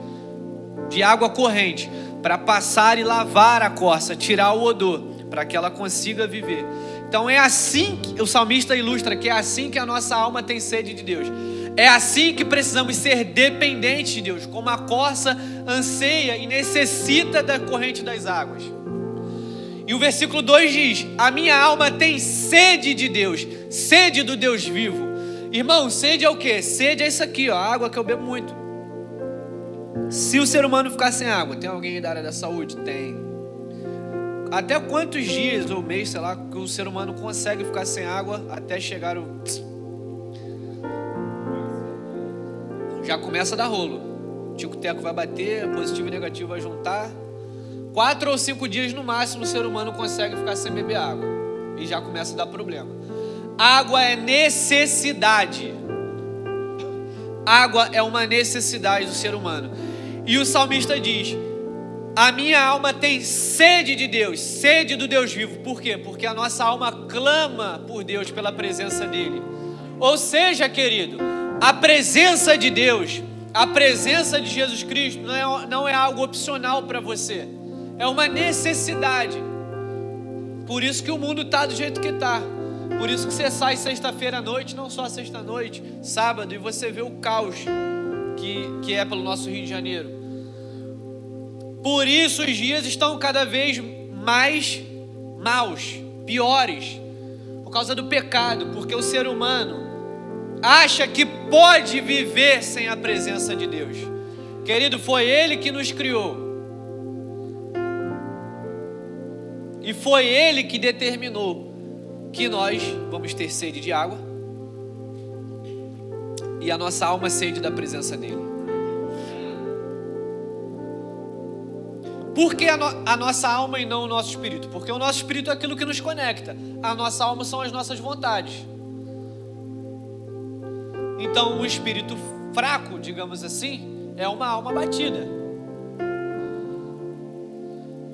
de água corrente, para passar e lavar a corça, tirar o odor, para que ela consiga viver. Então é assim que o salmista ilustra, que é assim que a nossa alma tem sede de Deus. É assim que precisamos ser dependentes de Deus, como a corça anseia e necessita da corrente das águas. E o versículo 2 diz: a minha alma tem sede de Deus, sede do Deus vivo. Irmão, sede é o quê? Sede é isso aqui, ó, a água que eu bebo muito. Se o ser humano ficar sem água, tem alguém da área da saúde? Tem. Até quantos dias ou mês, sei lá, que o ser humano consegue ficar sem água até chegar o... Já começa a dar rolo. O tico-teco vai bater, positivo e negativo vai juntar. 4 ou 5 dias no máximo o ser humano consegue ficar sem beber água. E já começa a dar problema. Água é necessidade. Água é uma necessidade do ser humano. E o salmista diz: a minha alma tem sede de Deus, sede do Deus vivo. Por quê? Porque a nossa alma clama por Deus, pela presença dEle. Ou seja, querido, a presença de Deus, a presença de Jesus Cristo não é algo opcional para você. É uma necessidade. Por isso que o mundo está do jeito que está. Por isso que você sai sexta-feira à noite, não só sexta-noite, sábado, e você vê o caos que é pelo nosso Rio de Janeiro. Por isso os dias estão cada vez mais maus, piores, por causa do pecado, porque o ser humano acha que pode viver sem a presença de Deus. Querido, foi Ele que nos criou. E foi Ele que determinou que nós vamos ter sede de água e a nossa alma sede da presença dEle. Por que a nossa alma e não o nosso espírito? Porque o nosso espírito é aquilo que nos conecta. A nossa alma são as nossas vontades. Então, um espírito fraco, digamos assim, é uma alma batida.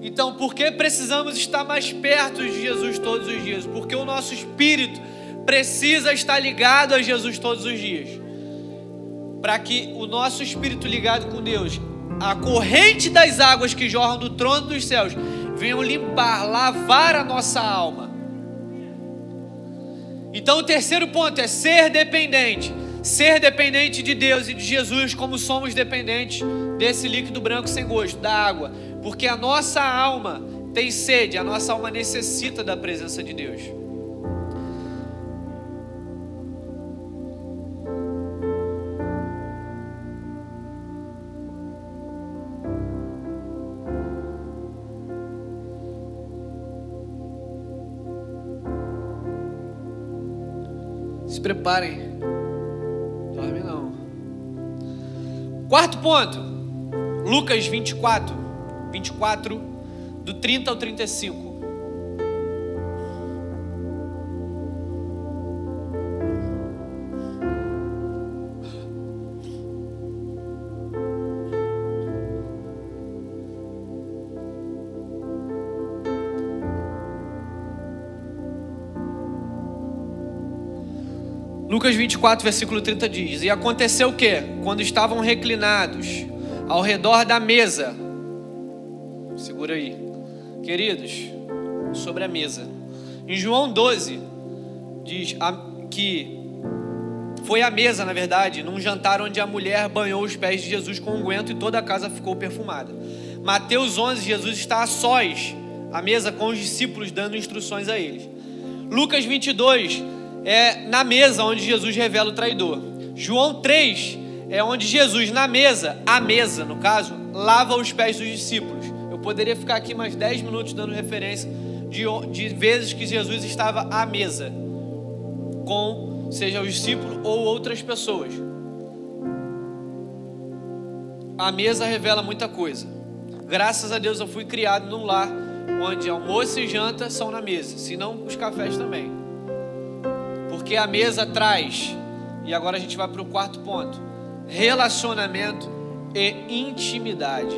Então, por que precisamos estar mais perto de Jesus todos os dias? Porque o nosso espírito precisa estar ligado a Jesus todos os dias. Para que o nosso espírito ligado com Deus, a corrente das águas que jorram do trono dos céus, venham limpar, lavar a nossa alma. Então o terceiro ponto é ser dependente. Ser dependente de Deus e de Jesus, como somos dependentes desse líquido branco sem gosto, da água. Porque a nossa alma tem sede, a nossa alma necessita da presença de Deus. Se preparem. Dorme não. Quarto ponto. Lucas 24, do 30 ao 35. Lucas 24, versículo 30 diz: E aconteceu o quê? Quando estavam reclinados ao redor da mesa. Segura aí, queridos, sobre a mesa. Em João 12, diz que foi à mesa, na verdade, num jantar onde a mulher banhou os pés de Jesus com unguento e toda a casa ficou perfumada. Mateus 11, Jesus está a sós, à mesa com os discípulos, dando instruções a eles. Lucas 22, é na mesa onde Jesus revela o traidor. João 3 é onde Jesus, na mesa, a mesa no caso, lava os pés dos discípulos. Eu poderia ficar aqui mais 10 minutos dando referência de vezes que Jesus estava à mesa com, seja o discípulo ou outras pessoas. A mesa revela muita coisa. Graças a Deus eu fui criado num lar onde almoço e janta são na mesa, se não os cafés também. Porque a mesa traz, e agora a gente vai para o quarto ponto, relacionamento e intimidade.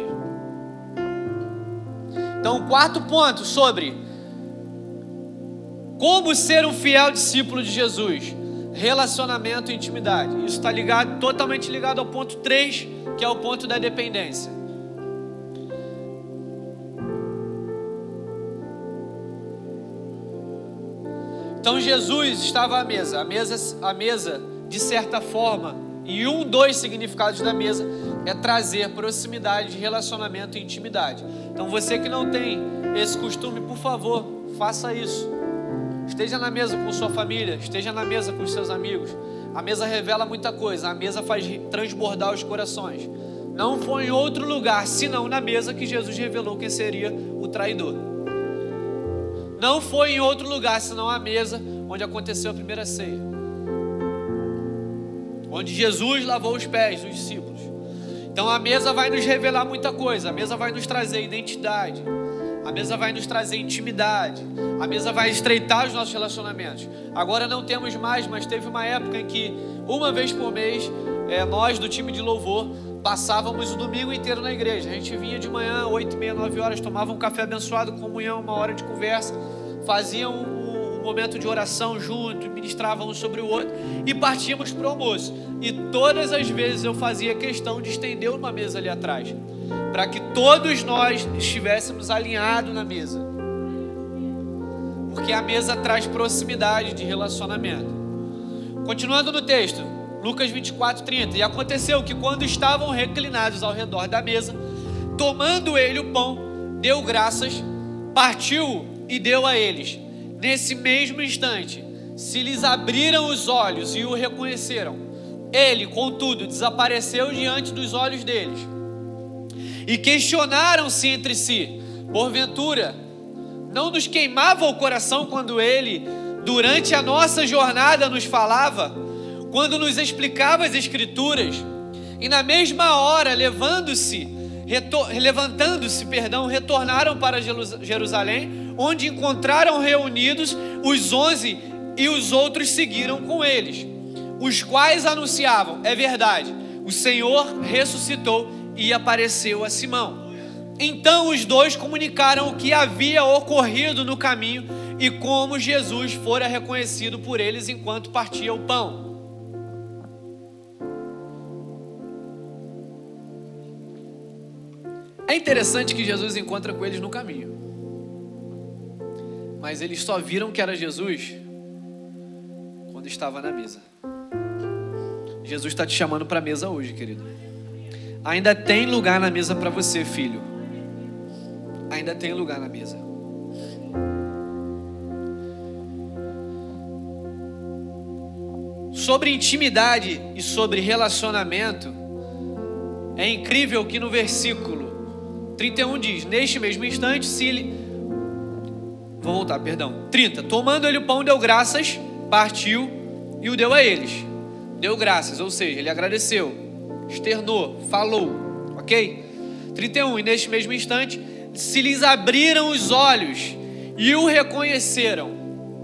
Então o quarto ponto sobre como ser um fiel discípulo de Jesus, relacionamento e intimidade. Isso está ligado, totalmente ligado ao ponto 3, que é o ponto da dependência. Então Jesus estava à mesa. A mesa, de certa forma, e dois significados da mesa é trazer proximidade, relacionamento e intimidade. Então você que não tem esse costume, por favor, faça isso. Esteja na mesa com sua família, esteja na mesa com os seus amigos. A mesa revela muita coisa, a mesa faz transbordar os corações. Não foi em outro lugar, senão na mesa, que Jesus revelou quem seria o traidor. Não foi em outro lugar, senão a mesa onde aconteceu a primeira ceia, onde Jesus lavou os pés dos discípulos. Então a mesa vai nos revelar muita coisa. A mesa vai nos trazer identidade, a mesa vai nos trazer intimidade, a mesa vai estreitar os nossos relacionamentos. Agora não temos mais, mas teve uma época em que uma vez por mês nós do time de louvor passávamos o domingo inteiro na igreja. A gente vinha de manhã, 8h30, 9 horas, tomava um café abençoado, comunhão, uma hora de conversa, fazia um momento de oração junto, ministrávamos sobre o outro e partíamos para o almoço. E todas as vezes eu fazia questão de estender uma mesa ali atrás, para que todos nós estivéssemos alinhados na mesa, porque a mesa traz proximidade de relacionamento. Continuando no texto, Lucas 24, 30. E aconteceu que quando estavam reclinados ao redor da mesa, tomando ele o pão, deu graças, partiu e deu a eles. Nesse mesmo instante, se lhes abriram os olhos e o reconheceram. Ele, contudo, desapareceu diante dos olhos deles. E questionaram-se entre si: porventura, não nos queimava o coração quando ele, durante a nossa jornada, nos falava, quando nos explicava as Escrituras? E na mesma hora, levantando-se, retornaram para Jerusalém, onde encontraram reunidos os 11 e os outros seguiram com eles, os quais anunciavam: é verdade, o Senhor ressuscitou e apareceu a Simão. Então os dois comunicaram o que havia ocorrido no caminho e como Jesus fora reconhecido por eles enquanto partia o pão. É interessante que Jesus encontra com eles no caminho, mas eles só viram que era Jesus quando estava na mesa. Jesus está te chamando para a mesa hoje, querido. Ainda tem lugar na mesa para você, filho. Ainda tem lugar na mesa. Sobre intimidade e sobre relacionamento, é incrível que no versículo 31 diz: neste mesmo instante, 30. Tomando ele o pão, deu graças, partiu e o deu a eles. Deu graças, ou seja, ele agradeceu, externou, falou, ok? 31, e neste mesmo instante, se lhes abriram os olhos e o reconheceram.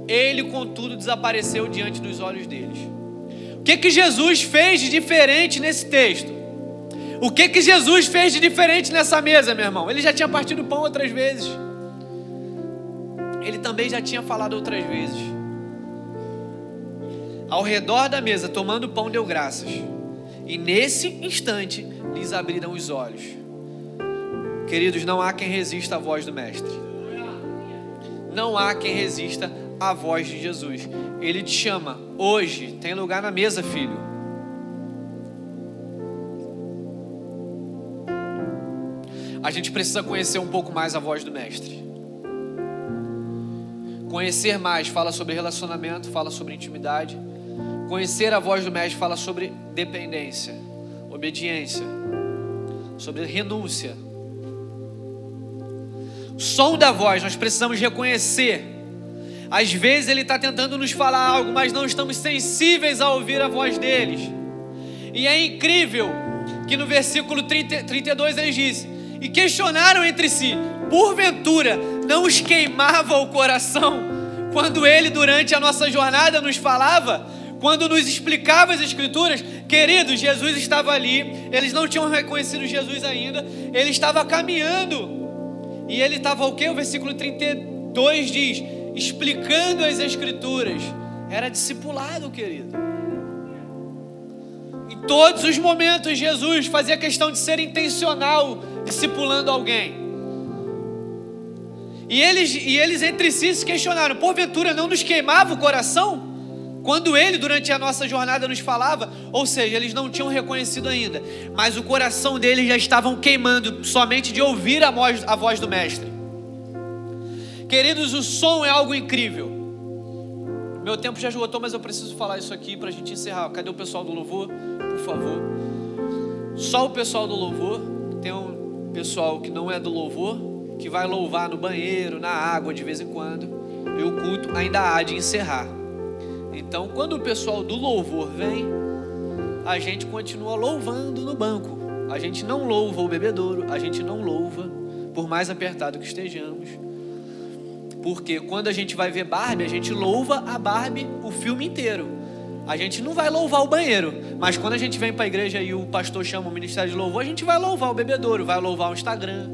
Ele, contudo, desapareceu diante dos olhos deles. O que Jesus fez de diferente nesse texto? O que Jesus fez de diferente nessa mesa, meu irmão? Ele já tinha partido o pão outras vezes. Ele também já tinha falado outras vezes. Ao redor da mesa, tomando o pão, deu graças. E nesse instante, lhes abriram os olhos. Queridos, não há quem resista à voz do Mestre. Não há quem resista à voz de Jesus. Ele te chama: hoje tem lugar na mesa, filho. A gente precisa conhecer um pouco mais a voz do Mestre. Conhecer mais fala sobre relacionamento, fala sobre intimidade. Conhecer a voz do Mestre fala sobre dependência, obediência, sobre renúncia. O som da voz, nós precisamos reconhecer. Às vezes ele está tentando nos falar algo, mas não estamos sensíveis a ouvir a voz deles. E é incrível que no versículo 32 eles dizem: e questionaram entre si: porventura não os queimava o coração quando ele, durante a nossa jornada, nos falava, quando nos explicava as Escrituras? Queridos, Jesus estava ali, eles não tinham reconhecido Jesus ainda, ele estava caminhando, e ele estava o quê? O versículo 32 diz: explicando as Escrituras. Era discipulado, querido. Em todos os momentos, Jesus fazia questão de ser intencional, discipulando alguém. E eles entre si se questionaram: porventura não nos queimava o coração quando ele, durante a nossa jornada, nos falava? Ou seja, eles não tinham reconhecido ainda, mas o coração deles já estavam queimando somente de ouvir a voz do Mestre. Queridos, o som é algo incrível. Meu tempo já esgotou, mas eu preciso falar isso aqui para a gente encerrar. Cadê o pessoal do louvor? Por favor. Só o pessoal do louvor. Tem um pessoal que não é do louvor, que vai louvar no banheiro, na água de vez em quando, e o culto ainda há de encerrar. Então, quando o pessoal do louvor vem, a gente continua louvando no banco. A gente não louva o bebedouro, a gente não louva, por mais apertado que estejamos. Porque quando a gente vai ver Barbie, a gente louva a Barbie o filme inteiro. A gente não vai louvar o banheiro, mas quando a gente vem para a igreja e o pastor chama o ministério de louvor, a gente vai louvar o bebedouro, vai louvar o Instagram.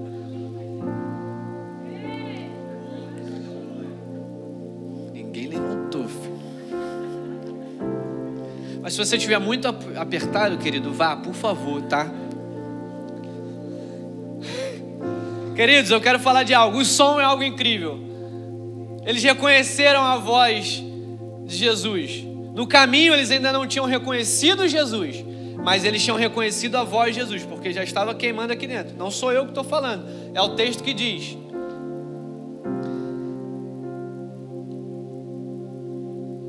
Ninguém levantou, filho. Mas se você estiver muito apertado, querido, vá, por favor, tá? Queridos, eu quero falar de algo. O som é algo incrível. Eles reconheceram a voz de Jesus. No caminho eles ainda não tinham reconhecido Jesus, Mas eles tinham reconhecido a voz de Jesus, porque já estava queimando aqui dentro. Não sou eu que estou falando, é o texto que diz: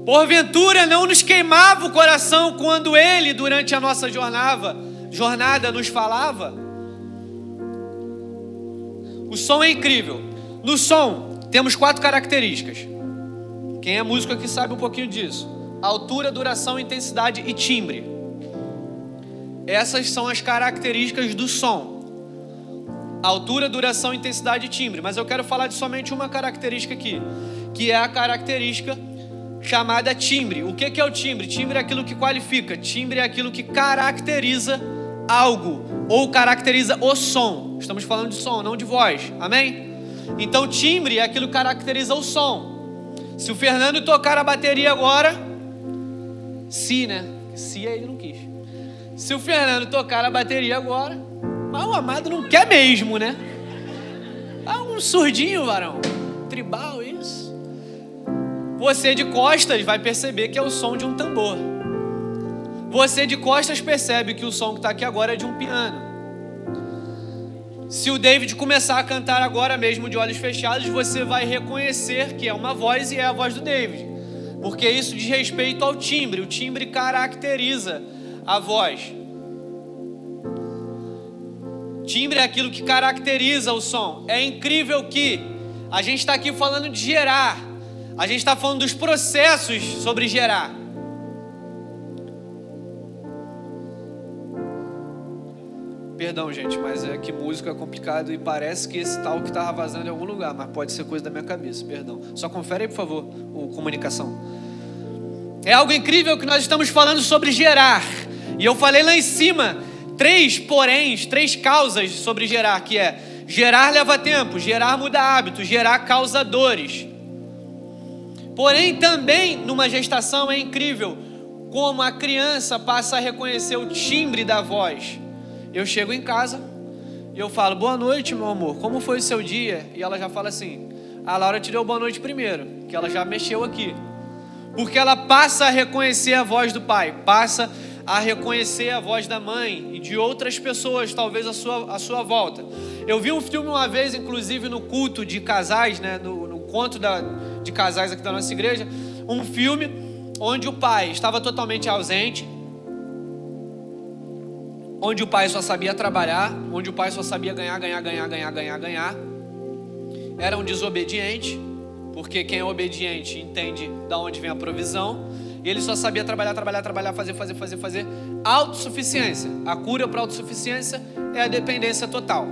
porventura não nos queimava o coração quando Ele, durante a nossa jornada nos falava? O som é incrível. No som, temos 4 características. Quem é músico aqui sabe um pouquinho disso: altura, duração, intensidade e timbre. Essas são as características do som: altura, duração, intensidade e timbre. Mas eu quero falar de somente uma característica aqui, que é a característica chamada timbre. O que é o timbre? Timbre é aquilo que qualifica, timbre é aquilo que caracteriza algo, ou caracteriza o som. Estamos falando de som, não de voz, amém? Então timbre é aquilo que caracteriza o som. Se o Fernando tocar a bateria agora, se ele não quis. Se o Fernando tocar a bateria agora, mas o amado não quer mesmo, né? Um surdinho, varão, tribal, isso. Você de costas vai perceber que é o som de um tambor. Você de costas percebe que o som que está aqui agora é de um piano. Se o David começar a cantar agora mesmo de olhos fechados, você vai reconhecer que é uma voz e é a voz do David, porque isso diz respeito ao timbre. O timbre caracteriza a voz. Timbre é aquilo que caracteriza o som. É incrível que a gente está aqui falando de gerar, a gente está falando dos processos sobre gerar. Perdão, gente, mas é que música é complicado e parece que esse tal que estava vazando em algum lugar, mas pode ser coisa da minha cabeça, perdão. Só confere aí, por favor, comunicação. É algo incrível que nós estamos falando sobre gerar. E eu falei lá em cima 3 causas sobre gerar, que é: gerar leva tempo, gerar muda hábitos, gerar causa dores. Porém, também numa gestação é incrível como a criança passa a reconhecer o timbre da voz. Eu chego em casa e eu falo: boa noite, meu amor, como foi o seu dia? E ela já fala assim: a Laura te deu boa noite primeiro, que ela já mexeu aqui. Porque ela passa a reconhecer a voz do pai, passa a reconhecer a voz da mãe e de outras pessoas, talvez à sua volta. Eu vi um filme uma vez, inclusive no culto de casais, né, no encontro de casais aqui da nossa igreja, um filme onde o pai estava totalmente ausente, onde o pai só sabia trabalhar, onde o pai só sabia ganhar. Era um desobediente, porque quem é obediente entende de onde vem a provisão. E ele só sabia trabalhar, fazer. Autossuficiência. A cura para autossuficiência é a dependência total.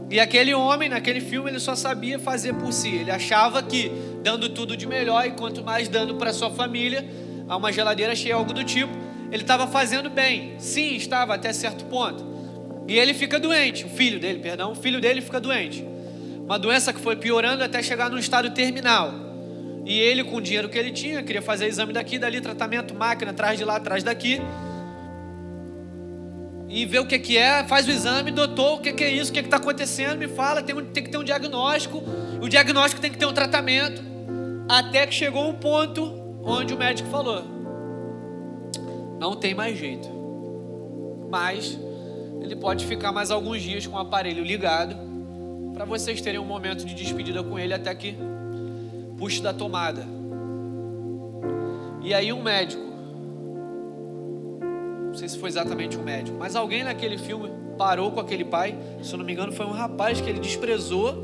E aquele homem, naquele filme, ele só sabia fazer por si. Ele achava que dando tudo de melhor, e quanto mais dando para sua família, a uma geladeira cheia, algo do tipo, ele estava fazendo bem. Sim, estava até certo ponto. E ele fica doente, o filho dele fica doente. Uma doença que foi piorando até chegar num estado terminal. E ele, com o dinheiro que ele tinha, queria fazer exame daqui, dali, tratamento, máquina, atrás de lá, atrás daqui. E ver o que é, faz o exame: doutor, o que é isso, o que está acontecendo, me fala, tem que ter um diagnóstico, o diagnóstico tem que ter um tratamento. Até que chegou um ponto onde o médico falou: não tem mais jeito, mas ele pode ficar mais alguns dias com o aparelho ligado, para vocês terem um momento de despedida com ele até que puxe da tomada. E aí um médico, não sei se foi exatamente um médico, mas alguém naquele filme parou com aquele pai. Se eu não me engano, foi um rapaz que ele desprezou,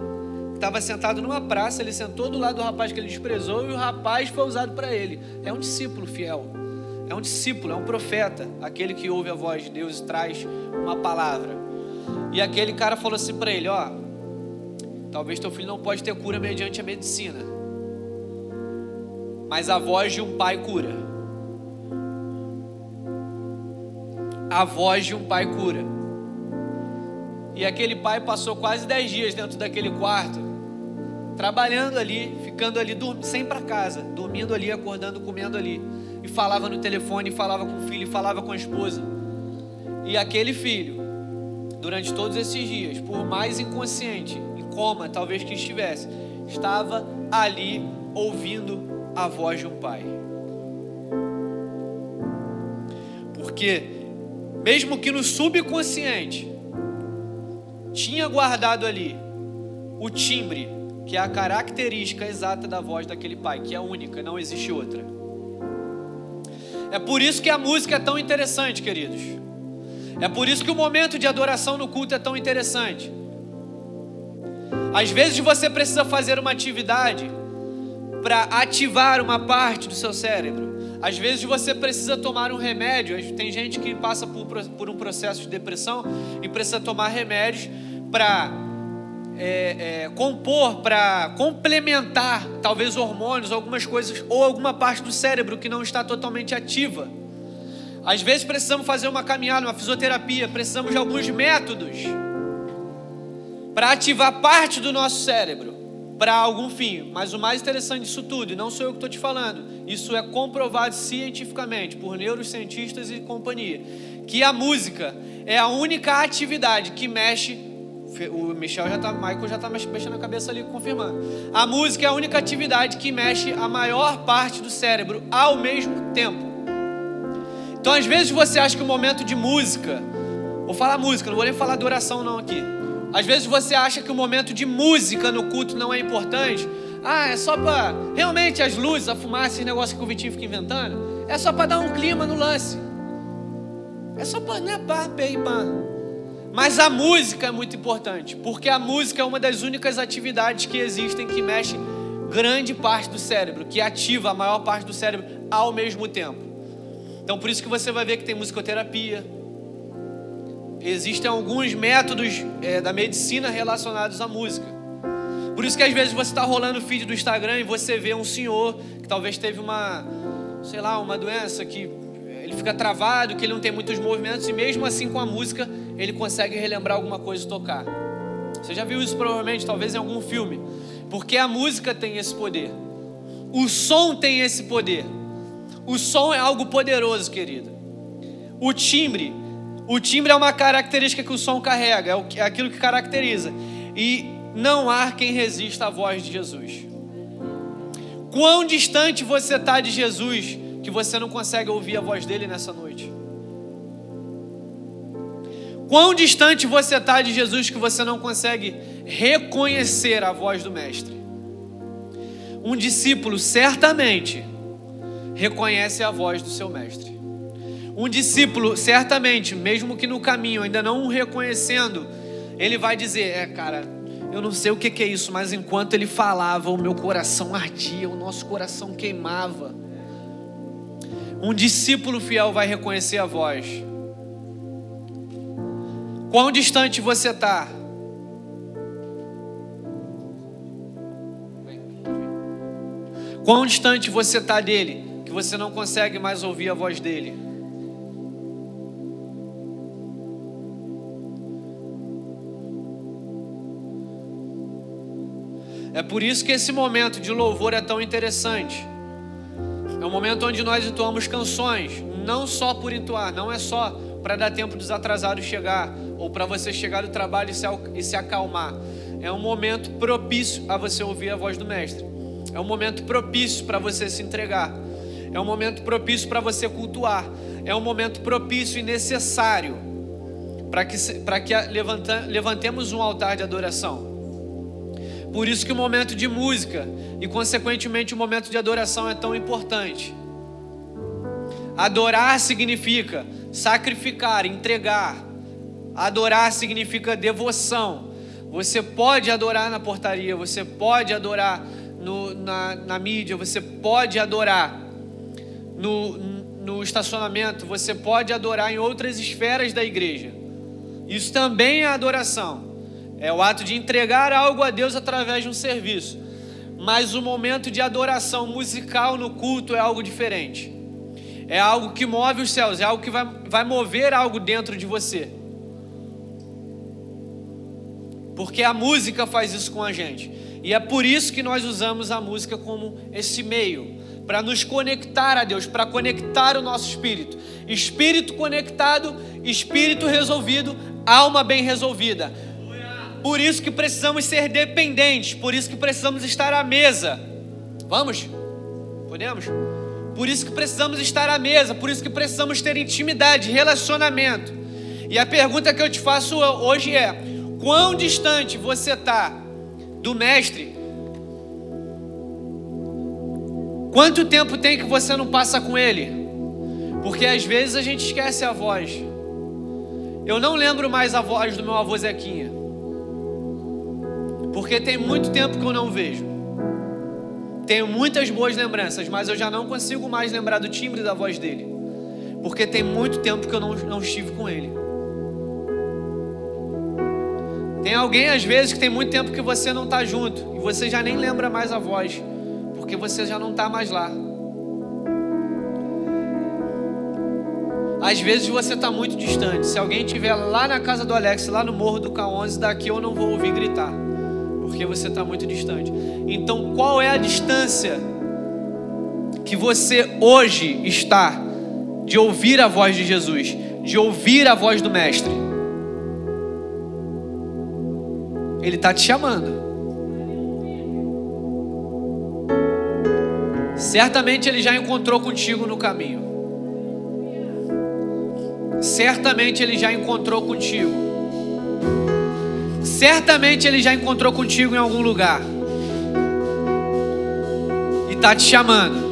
que estava sentado numa praça. Ele sentou do lado do rapaz que ele desprezou, e o rapaz foi usado para ele. É um discípulo fiel, é um discípulo, é um profeta, aquele que ouve a voz de Deus e traz uma palavra. E aquele cara falou assim para ele: ó, talvez teu filho não pode ter cura mediante a medicina, mas a voz de um pai cura. A voz de um pai cura. E aquele pai passou quase 10 dias dentro daquele quarto, trabalhando ali, ficando ali, sem ir para casa, dormindo ali, acordando, comendo ali. E falava no telefone, falava com o filho, falava com a esposa. E aquele filho, durante todos esses dias, por mais inconsciente, em coma talvez que estivesse, estava ali ouvindo a voz de um pai. Porque mesmo que no subconsciente, tinha guardado ali o timbre, que é a característica exata da voz daquele pai, que é única, não existe outra. É por isso que a música é tão interessante, queridos. É por isso que o momento de adoração no culto é tão interessante. Às vezes você precisa fazer uma atividade para ativar uma parte do seu cérebro. Às vezes você precisa tomar um remédio. Tem gente que passa por um processo de depressão e precisa tomar remédios para compor, para complementar talvez hormônios, algumas coisas, ou alguma parte do cérebro que não está totalmente ativa. Às vezes precisamos fazer uma caminhada, uma fisioterapia, precisamos de alguns métodos para ativar parte do nosso cérebro para algum fim. Mas o mais interessante disso tudo, e não sou eu que estou te falando, isso é comprovado cientificamente por neurocientistas e companhia, que a música é a única atividade que mexe. O Michael já está mexendo a cabeça ali, confirmando. A música é a única atividade que mexe a maior parte do cérebro ao mesmo tempo. Então, às vezes você acha que o momento de música, vou falar música, não vou nem falar de oração não aqui. Às vezes você acha que o momento de música no culto não é importante. É só para, realmente, as luzes, a fumaça, esse negócio que o Vitinho fica inventando, é só para dar um clima no lance. É só para, né, pá. Mas a música é muito importante, porque a música é uma das únicas atividades que existem que mexe grande parte do cérebro, que ativa a maior parte do cérebro ao mesmo tempo. Então por isso que você vai ver que tem musicoterapia. Existem alguns métodos da medicina relacionados à música. Por isso que às vezes você está rolando o feed do Instagram e você vê um senhor que talvez teve uma doença que ele fica travado, que ele não tem muitos movimentos, e mesmo assim com a música ele consegue relembrar alguma coisa e tocar. Você já viu isso provavelmente, talvez em algum filme. Porque a música tem esse poder. O som tem esse poder. O som é algo poderoso, querido. O timbre é uma característica que o som carrega, é aquilo que caracteriza. E não há quem resista à voz de Jesus. Quão distante você está de Jesus que você não consegue ouvir a voz dele nessa noite? Quão distante você está de Jesus que você não consegue reconhecer a voz do Mestre? Um discípulo certamente reconhece a voz do seu Mestre. Um discípulo certamente, mesmo que no caminho ainda não o reconhecendo, ele vai dizer, cara, eu não sei o que é isso, mas enquanto ele falava, o meu coração ardia, o nosso coração queimava. Um discípulo fiel vai reconhecer a voz. Quão distante você está? Quão distante você está dele, que você não consegue mais ouvir a voz dele? É por isso que esse momento de louvor é tão interessante. É um momento onde nós entoamos canções, não só por entoar, não é só para dar tempo dos atrasados chegar, ou para você chegar do trabalho e se acalmar. É um momento propício a você ouvir a voz do Mestre. É um momento propício para você se entregar. É um momento propício para você cultuar. É um momento propício e necessário para que levantemos um altar de adoração. Por isso que o momento de música e, consequentemente, o momento de adoração é tão importante. Adorar significa sacrificar, entregar. Adorar significa devoção. Você pode adorar na portaria, você pode adorar na mídia, você pode adorar no estacionamento, você pode adorar em outras esferas da igreja. Isso também é adoração. É o ato de entregar algo a Deus através de um serviço. Mas o momento de adoração musical no culto é algo diferente. É algo que move os céus, é algo que vai mover algo dentro de você. Porque a música faz isso com a gente. E é por isso que nós usamos a música como esse meio, para nos conectar a Deus, para conectar o nosso espírito. Espírito conectado, espírito resolvido, alma bem resolvida. Por isso que precisamos ser dependentes, por isso que precisamos estar à mesa. Vamos? Podemos? Por isso que precisamos estar à mesa, por isso que precisamos ter intimidade, relacionamento. E a pergunta que eu te faço hoje é: quão distante você está do Mestre? Quanto tempo tem que você não passa com Ele? Porque às vezes a gente esquece a voz. Eu não lembro mais a voz do meu avô Zequinha, porque tem muito tempo que eu não vejo. Tenho muitas boas lembranças, mas eu já não consigo mais lembrar do timbre da voz dele, porque tem muito tempo que eu não estive com ele. Tem alguém às vezes que tem muito tempo que você não está junto, e você já nem lembra mais a voz, porque você já não está mais lá. Às vezes você está muito distante. Se alguém estiver lá na casa do Alex, lá no Morro do K11, daqui eu não vou ouvir gritar, porque você está muito distante. Então, qual é a distância que você hoje está de ouvir a voz de Jesus, de ouvir a voz do Mestre? Ele está te chamando. Certamente Ele já encontrou contigo no caminho. Certamente Ele já encontrou contigo. Certamente Ele já encontrou contigo em algum lugar. E está te chamando.